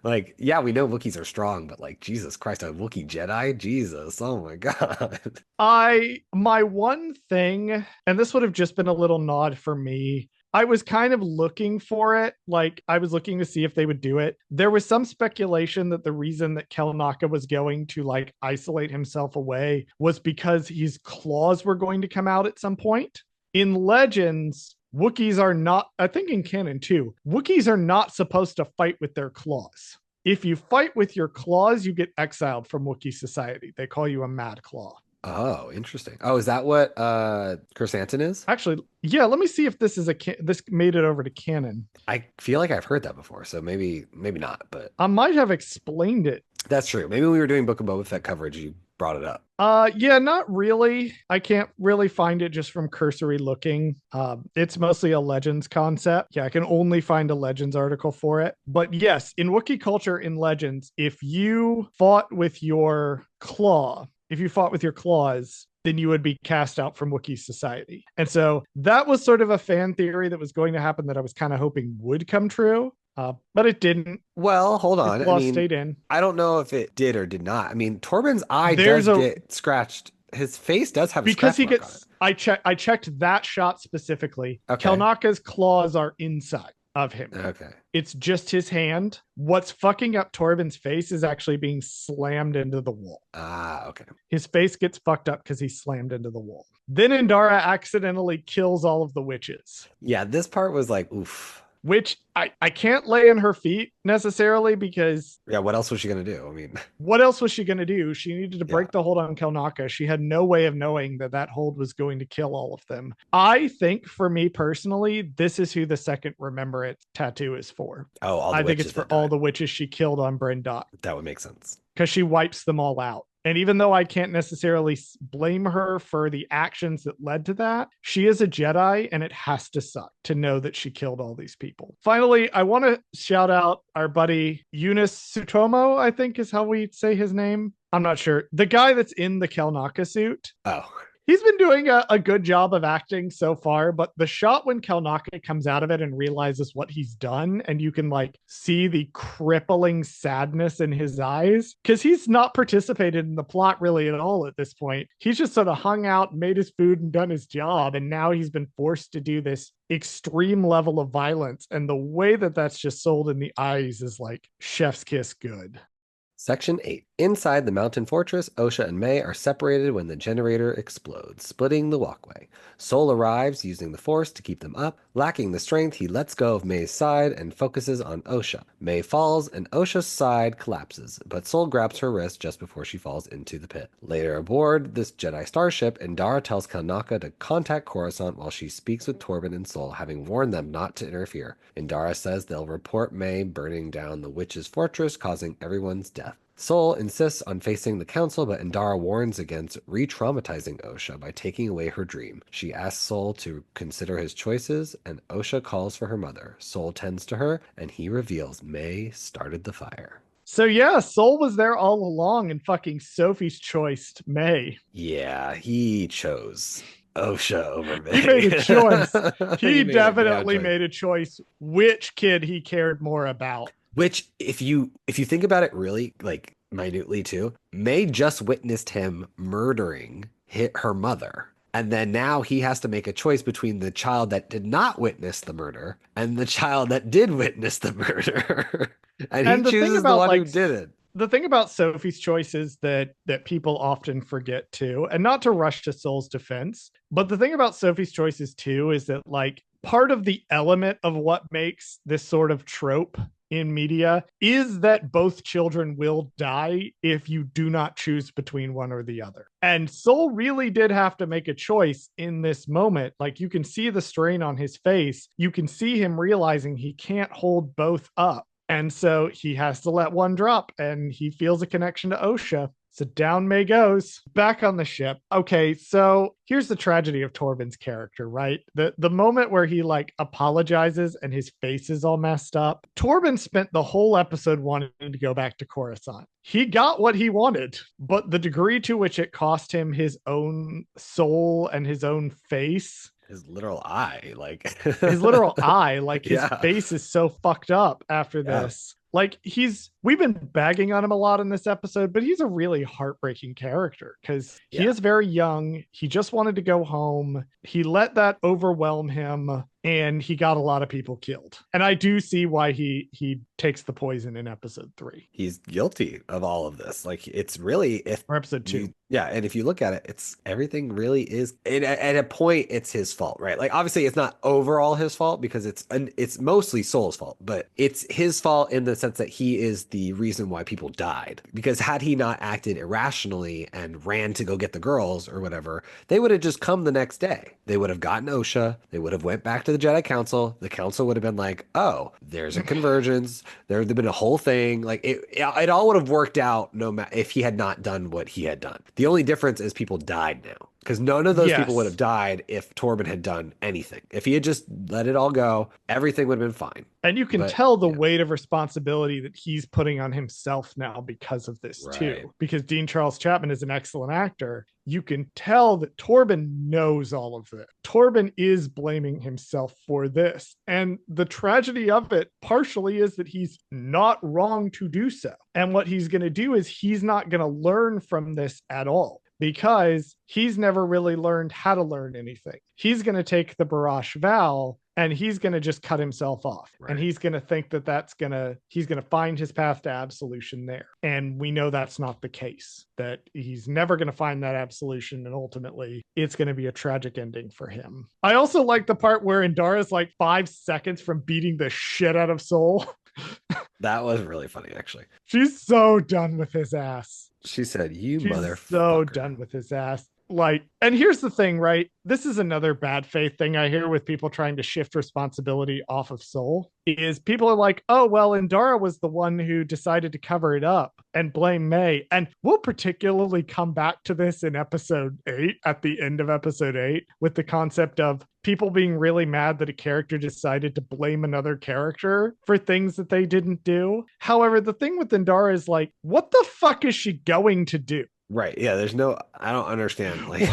Speaker 1: Like, yeah, we know Wookiees are strong, but like, Jesus Christ, a Wookiee Jedi? Jesus, oh my God.
Speaker 2: My one thing, and this would have just been a little nod for me, I was kind of looking for it. Like, I was looking to see if they would do it. There was some speculation that the reason that Kelnaka was going to like isolate himself away was because his claws were going to come out at some point. In Legends, Wookiees are not, I think in canon too, Wookiees are not supposed to fight with their claws. If you fight with your claws, you get exiled from Wookiee society. They call you a Mad Claw.
Speaker 1: Oh, interesting. Oh, is that what Chrysanthemum is?
Speaker 2: Actually, yeah, let me see if this is this made it over to canon.
Speaker 1: I feel like I've heard that before, so maybe not, but
Speaker 2: I might have explained it.
Speaker 1: that's true. Maybe when we were doing Book of Boba Fett coverage, you brought it up.
Speaker 2: Yeah, not really. I can't really find it just from cursory looking. It's mostly a Legends concept. Yeah, I can only find a Legends article for it. But yes, in Wookiee culture in Legends, if you fought with your claws, then you would be cast out from Wookiee society. And so that was sort of a fan theory that was going to happen that I was kind of hoping would come true. But it didn't.
Speaker 1: Well, hold on.
Speaker 2: I mean, stayed in.
Speaker 1: I don't know if it did or did not. I mean, Torben's eye does get scratched. His face does have a scratch mark on it.
Speaker 2: I checked that shot specifically.
Speaker 1: Okay.
Speaker 2: Kelnaka's claws are inside of him.
Speaker 1: Okay.
Speaker 2: It's just his hand. What's fucking up Torben's face is actually being slammed into the wall.
Speaker 1: Ah, okay.
Speaker 2: His face gets fucked up because he's slammed into the wall. Then Indara accidentally kills all of the witches.
Speaker 1: Yeah, this part was like, oof.
Speaker 2: Which I can't lay in her feet necessarily because...
Speaker 1: Yeah, what else was she going to do? I mean...
Speaker 2: What else was she going to do? She needed to break the hold on Kelnaka. She had no way of knowing that hold was going to kill all of them. I think, for me personally, this is who the second Remember It tattoo is for.
Speaker 1: Oh, all the
Speaker 2: I think it's for all the witches she killed on Bryn Dot.
Speaker 1: That would make sense.
Speaker 2: Because she wipes them all out. And even though I can't necessarily blame her for the actions that led to that, she is a Jedi, and it has to suck to know that she killed all these people. Finally, I want to shout out our buddy Eunice Sutomo, I think is how we say his name. I'm not sure. The guy that's in the Kelnaka suit.
Speaker 1: Oh.
Speaker 2: He's been doing a good job of acting so far, but the shot when Kelnaka comes out of it and realizes what he's done, and you can like see the crippling sadness in his eyes, because he's not participated in the plot really at all at this point. He's just sort of hung out, made his food, and done his job, and now he's been forced to do this extreme level of violence, and the way that that's just sold in the eyes is like chef's kiss good.
Speaker 1: Section 8. Inside the mountain fortress, Osha and May are separated when the generator explodes, splitting the walkway. Sol arrives using the force to keep them up. Lacking the strength, he lets go of May's side and focuses on Osha. May falls and Osha's side collapses, but Sol grabs her wrist just before she falls into the pit. Later aboard this Jedi starship, Indara tells Kanaka to contact Coruscant while she speaks with Torben and Sol, having warned them not to interfere. Indara says they'll report May burning down the witch's fortress, causing everyone's death. Sol insists on facing the council, but Indara warns against re-traumatizing Osha by taking away her dream. She asks Sol to consider his choices, and Osha calls for her mother. Sol tends to her, and he reveals May started the fire.
Speaker 2: So yeah, Sol was there all along and fucking Sophie's choiced May.
Speaker 1: Yeah, he chose Osha over May.
Speaker 2: He made a choice. He definitely made a choice which kid he cared more about.
Speaker 1: Which, if you think about it really, like, minutely too, May just witnessed him murdering her mother. And then now he has to make a choice between the child that did not witness the murder and the child that did witness the murder. and he chooses the one who did it.
Speaker 2: The thing about Sophie's choice is that people often forget too, and not to rush to Sol's defense, but the thing about Sophie's choices too is that, like, part of the element of what makes this sort of trope in media is that both children will die if you do not choose between one or the other. And Sol really did have to make a choice in this moment. Like, you can see the strain on his face. You can see him realizing he can't hold both up. And so he has to let one drop, and he feels a connection to Osha. So down May goes. Back on the ship. Okay, so here's the tragedy of Torben's character, right? The moment where he, like, apologizes and his face is all messed up. Torben spent the whole episode wanting to go back to Coruscant. He got what he wanted, but the degree to which it cost him his own soul and his own face,
Speaker 1: his literal eye, like
Speaker 2: his literal eye, like his face is so fucked up after this. Like, we've been bagging on him a lot in this episode, but he's a really heartbreaking character because he is very young. He just wanted to go home. He let that overwhelm him, and he got a lot of people killed. And I do see why he takes the poison in episode 3.
Speaker 1: He's guilty of all of this. Like, it's really,
Speaker 2: or episode 2.
Speaker 1: And if you look at it, it's everything really is at a point it's his fault, right? Like, obviously it's not overall his fault because it's mostly Sol's fault, but it's his fault in the sense that he is the reason why people died. Because had he not acted irrationally and ran to go get the girls or whatever, they would have just come the next day. They would have gotten Osha. They would have went back to the Jedi Council. The Council would have been like, oh, there's a convergence. There would have been a whole thing. Like, it all would have worked out no matter if he had not done what he had done. The only difference is people died now. Because none of those people would have died if Torben had done anything. If he had just let it all go, everything would have been fine.
Speaker 2: And you can tell the weight of responsibility that he's putting on himself now because of this too. Because Dean Charles Chapman is an excellent actor. You can tell that Torben knows all of this. Torben is blaming himself for this. And the tragedy of it partially is that he's not wrong to do so. And what he's going to do is he's not going to learn from this at all, because he's never really learned how to learn anything. He's going to take the Barash vow and he's going to just cut himself off. And he's going to think that he's going to find his path to absolution there. And we know that's not the case, that he's never going to find that absolution. And ultimately it's going to be a tragic ending for him. I also like the part where Indara's like 5 seconds from beating the shit out of Sol.
Speaker 1: That was really funny, actually.
Speaker 2: She's so done with his ass.
Speaker 1: She said, "You motherfucker."
Speaker 2: So done with his ass. Like, and here's the thing, right? This is another bad faith thing I hear with people trying to shift responsibility off of Sol, is people are like, oh, well, Indara was the one who decided to cover it up and blame May. And we'll particularly come back to this in episode 8, at the end of episode 8, with the concept of people being really mad that a character decided to blame another character for things that they didn't do. However, the thing with Indara is, like, what the fuck is she going to do?
Speaker 1: Right. Yeah. I don't understand. Like,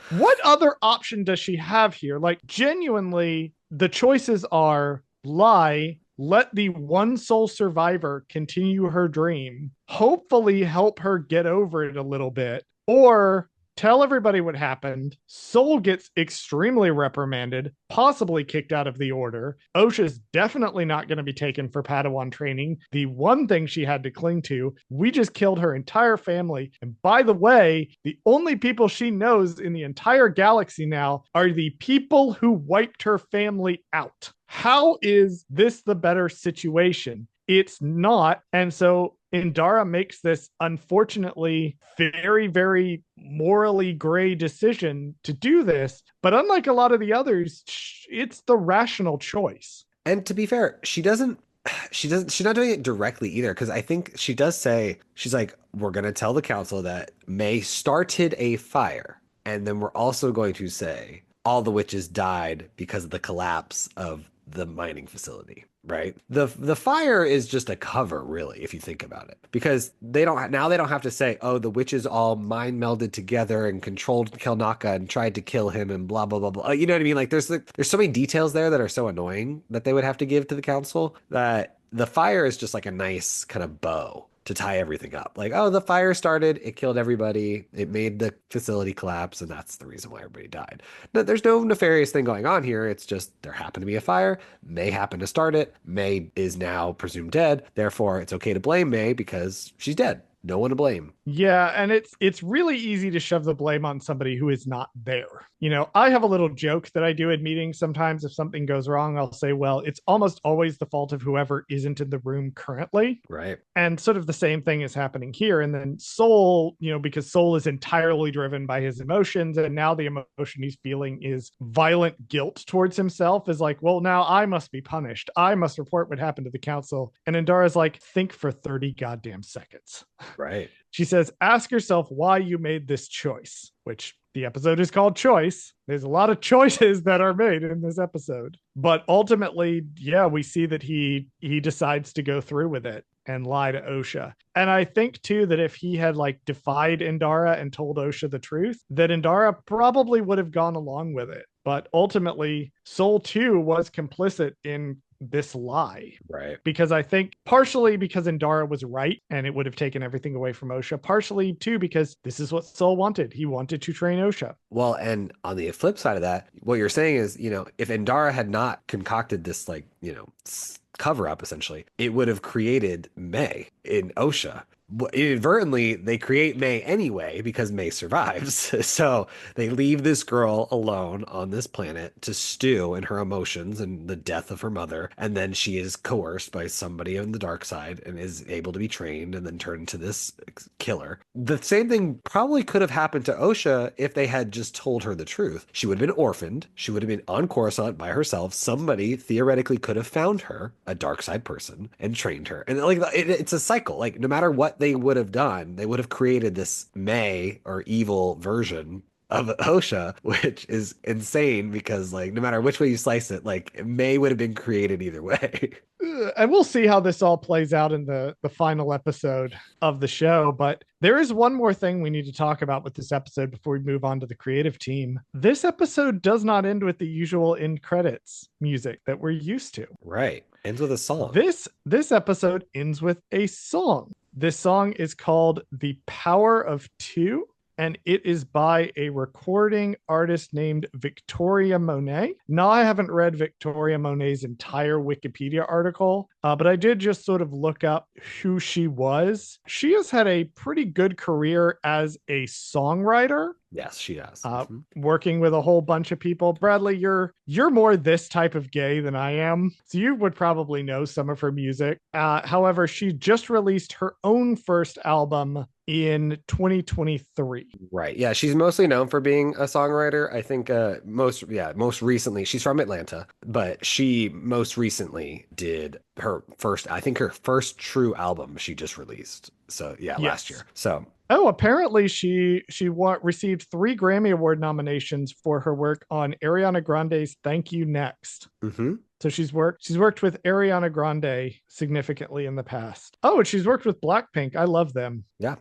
Speaker 2: what other option does she have here? Like, genuinely, the choices are lie, let the one Sol survivor continue her dream, hopefully help her get over it a little bit, or tell everybody what happened. Soul gets extremely reprimanded, possibly kicked out of the order. Osha's definitely not going to be taken for Padawan training. The one thing she had to cling to, we just killed her entire family. And by the way, the only people she knows in the entire galaxy now are the people who wiped her family out. How is this the better situation? It's not. And so Indara makes this unfortunately very, very morally gray decision to do this. But unlike a lot of the others, it's the rational choice.
Speaker 1: And to be fair, she's not doing it directly either, because I think she does say, she's like, we're going to tell the council that May started a fire. And then we're also going to say all the witches died because of the collapse of the mining facility, right? The fire is just a cover, really, if you think about it, because they don't have to say, oh, the witches all mind melded together and controlled Kelnaka and tried to kill him and blah blah blah blah. You know what I mean? Like there's so many details there that are so annoying that they would have to give to the council, that the fire is just like a nice kind of bow to tie everything up. Like, oh, the fire started, it killed everybody, it made the facility collapse, and that's the reason why everybody died. No, there's no nefarious thing going on here. It's just there happened to be a fire. May happened to start it. May is now presumed dead. Therefore, it's okay to blame May because she's dead. No one to blame.
Speaker 2: Yeah, and it's really easy to shove the blame on somebody who is not there. You know, I have a little joke that I do at meetings sometimes. If something goes wrong, I'll say, well, it's almost always the fault of whoever isn't in the room currently.
Speaker 1: Right.
Speaker 2: And sort of the same thing is happening here. And then Soul, you know, because Soul is entirely driven by his emotions, and now the emotion he's feeling is violent guilt towards himself, is like, well, now I must be punished. I must report what happened to the council. And Indara's like, think for 30 goddamn seconds.
Speaker 1: Right.
Speaker 2: She says, ask yourself why you made this choice, which the episode is called Choice. There's a lot of choices that are made in this episode. But ultimately, yeah, we see that he decides to go through with it and lie to Osha. And I think too that if he had like defied Indara and told Osha the truth, that Indara probably would have gone along with it. But ultimately, Soul too was complicit in this lie.
Speaker 1: Right.
Speaker 2: Because I think partially because Indara was right and it would have taken everything away from Osha, partially too because this is what Soul wanted. He wanted to train Osha.
Speaker 1: Well, and on the flip side of that, what you're saying is, you know, if Indara had not concocted this, like, you know, cover up, essentially, it would have created May in Osha. Inadvertently, they create May anyway because May survives. So they leave this girl alone on this planet to stew in her emotions and the death of her mother. And then she is coerced by somebody on the dark side and is able to be trained and then turned into this killer. The same thing probably could have happened to Osha if they had just told her the truth. She would have been orphaned. She would have been on Coruscant by herself. Somebody theoretically could have found her, a dark side person, and trained her. And like it's a cycle. Like no matter what they would have done, they would have created this May or evil version of Osha, which is insane because like no matter which way you slice it, like May would have been created either way.
Speaker 2: And we'll see how this all plays out in the final episode of the show. But there is one more thing we need to talk about with this episode before we move on to the creative team. This episode does not end with the usual end credits music that we're used to.
Speaker 1: Right. Ends with a song.
Speaker 2: This episode ends with a song. This song is called The Power of Two, and it is by a recording artist named Victoria Monet. Now, I haven't read Victoria Monet's entire Wikipedia article, but I did just sort of look up who she was. She has had a pretty good career as a songwriter.
Speaker 1: Yes, she does.
Speaker 2: Working with a whole bunch of people. Bradley, you're more this type of gay than I am, so you would probably know some of her music. However, she just released her own first album in 2023.
Speaker 1: Right. Yeah, she's mostly known for being a songwriter. I think most recently, she's from Atlanta, but she most recently did her first true album she just released. So yeah,
Speaker 2: yes.
Speaker 1: Last year. So
Speaker 2: apparently she received 3 Grammy Award nominations for her work on Ariana Grande's Thank You Next.
Speaker 1: Mm-hmm.
Speaker 2: So she's worked with Ariana Grande significantly in the past. Oh, and she's worked with Blackpink. I love them.
Speaker 1: Yeah.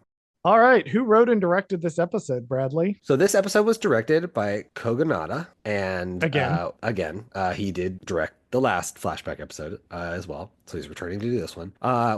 Speaker 2: All right. Who wrote and directed this episode, Bradley?
Speaker 1: So this episode was directed by Kogonada, and
Speaker 2: again,
Speaker 1: he did direct the last flashback episode as well. So he's returning to do this one.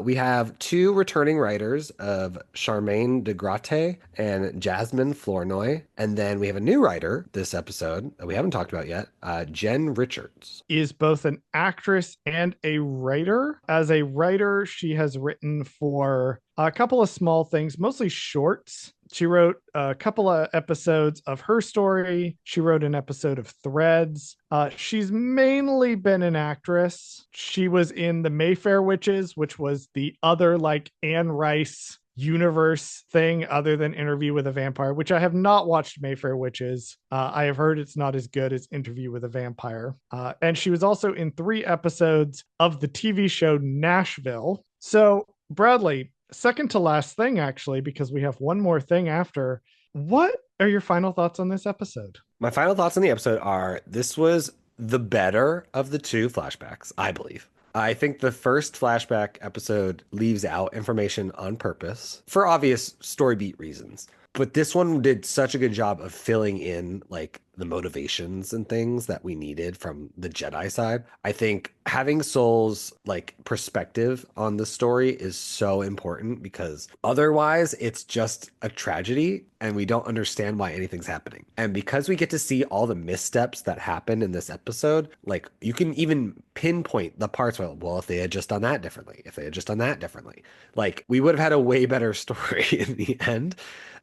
Speaker 1: We have two returning writers of Charmaine de Gratte and Jasmine Flournoy. And then we have a new writer this episode that we haven't talked about yet, Jen Richards.
Speaker 2: Is both an actress and a writer. As a writer, she has written for a couple of small things, mostly shorts. She wrote a couple of episodes of Her Story. She wrote an episode of Threads. She's mainly been an actress. She was in The Mayfair Witches, which was the other like Anne Rice universe thing other than Interview with a Vampire, which I have not watched. Mayfair Witches. I have heard it's not as good as Interview with a Vampire. And she was also in 3 episodes of the TV show Nashville. So, Bradley, second to last thing, actually, because we have one more thing after. What are your final thoughts on this episode?
Speaker 1: My final thoughts on the episode are this was the better of the 2 flashbacks, I believe. I think the first flashback episode leaves out information on purpose for obvious story beat reasons. But this one did such a good job of filling in like the motivations and things that we needed from the Jedi side. I think having Soul's like perspective on the story is so important because otherwise it's just a tragedy and we don't understand why anything's happening. And because we get to see all the missteps that happen in this episode, like you can even pinpoint the parts where, well, if they had just done that differently, if they had just done that differently, like we would have had a way better story in the end.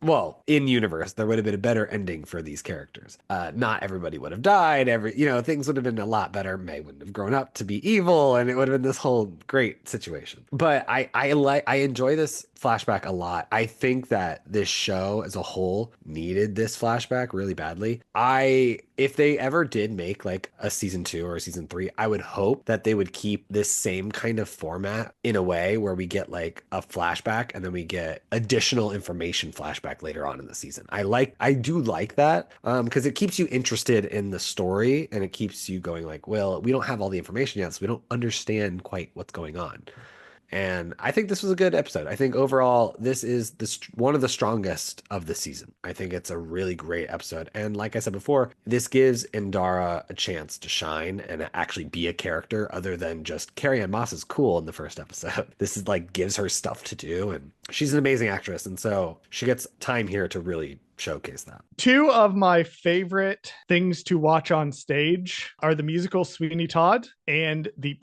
Speaker 1: Well, in universe, there would have been a better ending for these characters. Not everybody would have died. Things would have been a lot better. May wouldn't have grown up to be evil, and it would have been this whole great situation. But I enjoy this flashback a lot. I think that this show as a whole needed this flashback really badly. If they ever did make like a season 2 or a season 3, I would hope that they would keep this same kind of format in a way where we get like a flashback and then we get additional information flashback later on in the season. I do like that because it keeps you interested in the story and it keeps you going like, well, we don't have all the information yet, so we don't understand quite what's going on. And I think this was a good episode. I think overall, this is one of the strongest of the season. I think it's a really great episode. And like I said before, this gives Indara a chance to shine and actually be a character other than just Carrie-Anne Moss is cool in the first episode. This is like gives her stuff to do. And she's an amazing actress. And so she gets time here to really showcase that.
Speaker 2: 2 of my favorite things to watch on stage are the musical Sweeney Todd and the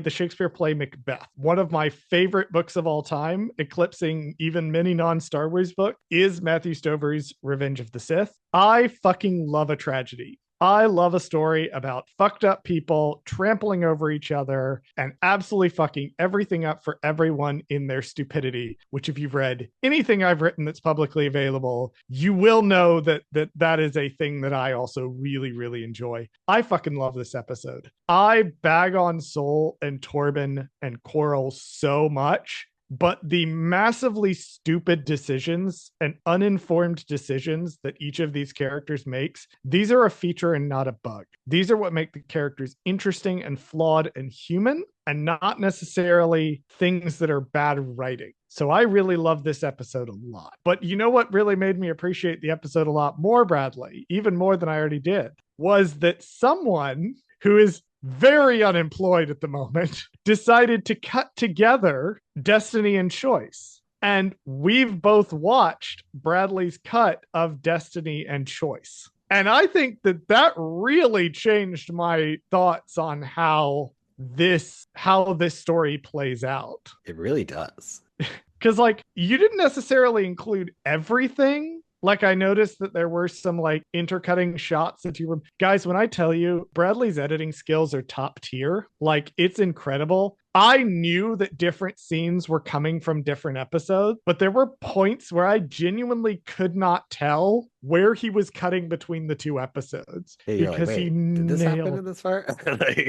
Speaker 2: Shakespeare play Macbeth. One of my favorite books of all time, eclipsing even many non-Star Wars books, is Matthew Stover's Revenge of the Sith. I fucking love a tragedy. I love a story about fucked up people trampling over each other and absolutely fucking everything up for everyone in their stupidity, which if you've read anything I've written that's publicly available, you will know that is a thing that I also really, really enjoy. I fucking love this episode. I bag on Soul and Torben and Coral so much. But the massively stupid decisions and uninformed decisions that each of these characters makes, these are a feature and not a bug. These are what make the characters interesting and flawed and human, and not necessarily things that are bad writing. So I really love this episode a lot. But you know what really made me appreciate the episode a lot more, Bradley, even more than I already did, was that someone who is very unemployed at the moment, decided to cut together Destiny and Choice. And we've both watched Bradley's cut of Destiny and Choice. And I think that really changed my thoughts on how this story plays out.
Speaker 1: It really does.
Speaker 2: Because like you didn't necessarily include everything. Like I noticed that there were some like intercutting shots that you were guys, when I tell you Bradley's editing skills are top tier, like it's incredible. I knew that different scenes were coming from different episodes, but there were points where I genuinely could not tell where he was cutting between the 2 episodes because
Speaker 1: like,
Speaker 2: he
Speaker 1: did this happen in
Speaker 2: nailed.
Speaker 1: this part?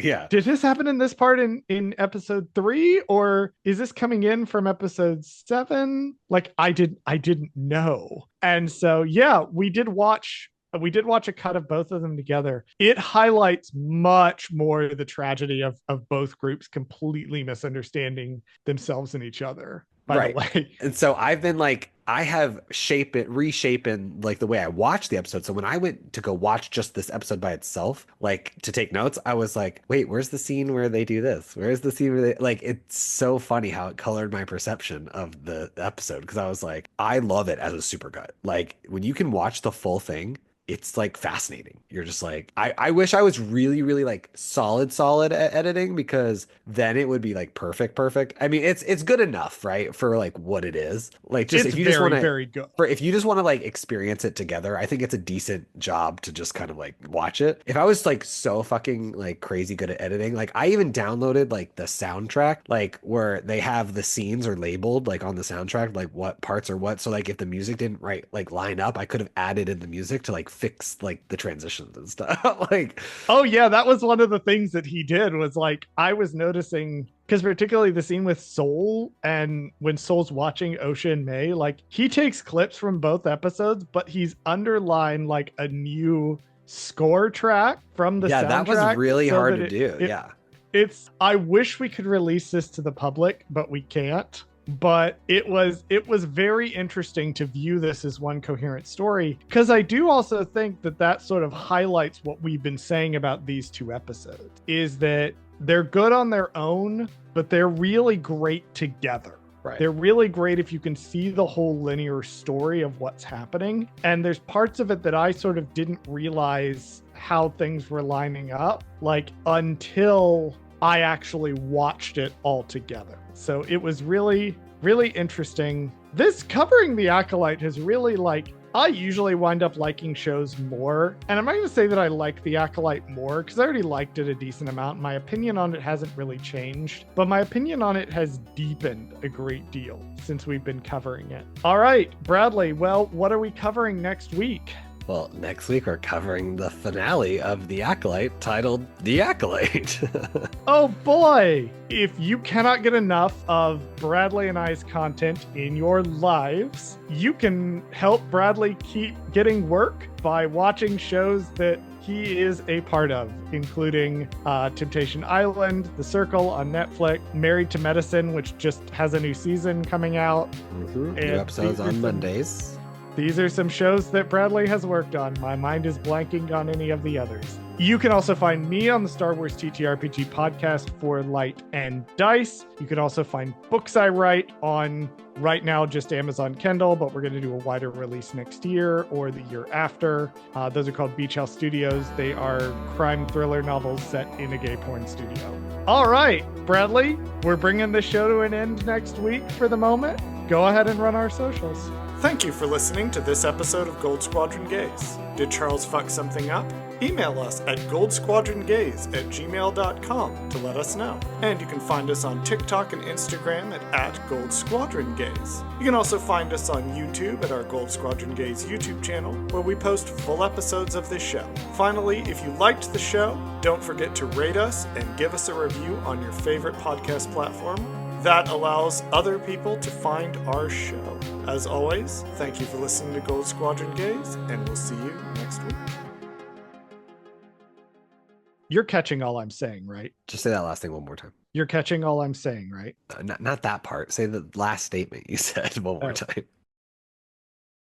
Speaker 1: Yeah.
Speaker 2: Did this happen in this part in episode 3, or is this coming in from episode 7? Like I didn't know. And so yeah, we did watch a cut of both of them together. It highlights much more the tragedy of both groups completely misunderstanding themselves and each other, by the way.
Speaker 1: And so I've been like, I have reshapen like the way I watch the episode. So when I went to go watch just this episode by itself, like to take notes, I was like, wait, where's the scene where they do this? Where's the scene where they like it's so funny how it colored my perception of the episode because I was like, I love it as a supercut. Like when you can watch the full thing, it's like fascinating. You're just like, I wish I was really, really like solid at editing because then it would be like perfect. I mean, it's good enough, right? For like what it is. Like just
Speaker 2: It's
Speaker 1: if you just want
Speaker 2: very,
Speaker 1: to
Speaker 2: very good.
Speaker 1: for if you just want to like experience it together, I think it's a decent job to just kind of like watch it. If I was like so fucking like crazy good at editing, like I even downloaded like the soundtrack, like where they have the scenes are labeled like on the soundtrack, like what parts are what. So like if the music didn't right like line up, I could have added in the music to like fix like the transitions and stuff. Like,
Speaker 2: Oh yeah, that was one of the things that he did was like I was noticing because particularly the scene with Soul and when Soul's watching Osha and May, like he takes clips from both episodes, but he's underlined like a new score track from the
Speaker 1: yeah, that was
Speaker 2: soundtrack
Speaker 1: really
Speaker 2: so
Speaker 1: hard
Speaker 2: that
Speaker 1: to do. Yeah.
Speaker 2: it's I wish we could release this to the public, but we can't. But it was very interesting to view this as one coherent story because I do also think that that sort of highlights what we've been saying about these two episodes is that they're good on their own, but they're really great together.
Speaker 1: Right.
Speaker 2: They're really great if you can see the whole linear story of what's happening. And there's parts of it that I sort of didn't realize how things were lining up, like until I actually watched it all together. So it was really, really interesting. This covering the Acolyte has really like, I usually wind up liking shows more. And I'm not going to say that I like the Acolyte more because I already liked it a decent amount. My opinion on it hasn't really changed, but my opinion on it has deepened a great deal since we've been covering it. All right, Bradley, well, what are we covering next week?
Speaker 1: Well, next week we're covering the finale of The Acolyte titled The Acolyte.
Speaker 2: Oh boy! If you cannot get enough of Bradley and I's content in your lives, you can help Bradley keep getting work by watching shows that he is a part of, including Temptation Island, The Circle on Netflix, Married to Medicine, which just has a new season coming out.
Speaker 1: New episodes on Mondays.
Speaker 2: These are some shows that Bradley has worked on. My mind is blanking on any of the others. You can also find me on the Star Wars TTRPG podcast for Light and Dice. You can also find books I write on right now just Amazon Kindle, but we're going to do a wider release next year or the year after. Those are called Beach House Studios. They are crime thriller novels set in a gay porn studio. All right, Bradley, we're bringing the show to an end next week for the moment. Go ahead and run our socials. Thank you for listening to this episode of Gold Squadron Gaze. Did Charles fuck something up? Email us at goldsquadrongaze@gmail.com to let us know. And you can find us on TikTok and Instagram at Gold Squadron Gaze. You can also find us on YouTube at our Gold Squadron Gaze YouTube channel, where we post full episodes of this show. Finally, if you liked the show, don't forget to rate us and give us a review on your favorite podcast platform. That allows other people to find our show. As always, thank you for listening to Gold Squadron Gaze, and we'll see you next week. You're catching all I'm saying, right?
Speaker 1: Just say that last thing one more time.
Speaker 2: You're catching all I'm saying, right?
Speaker 1: Not that part. Say the last statement you said one more time.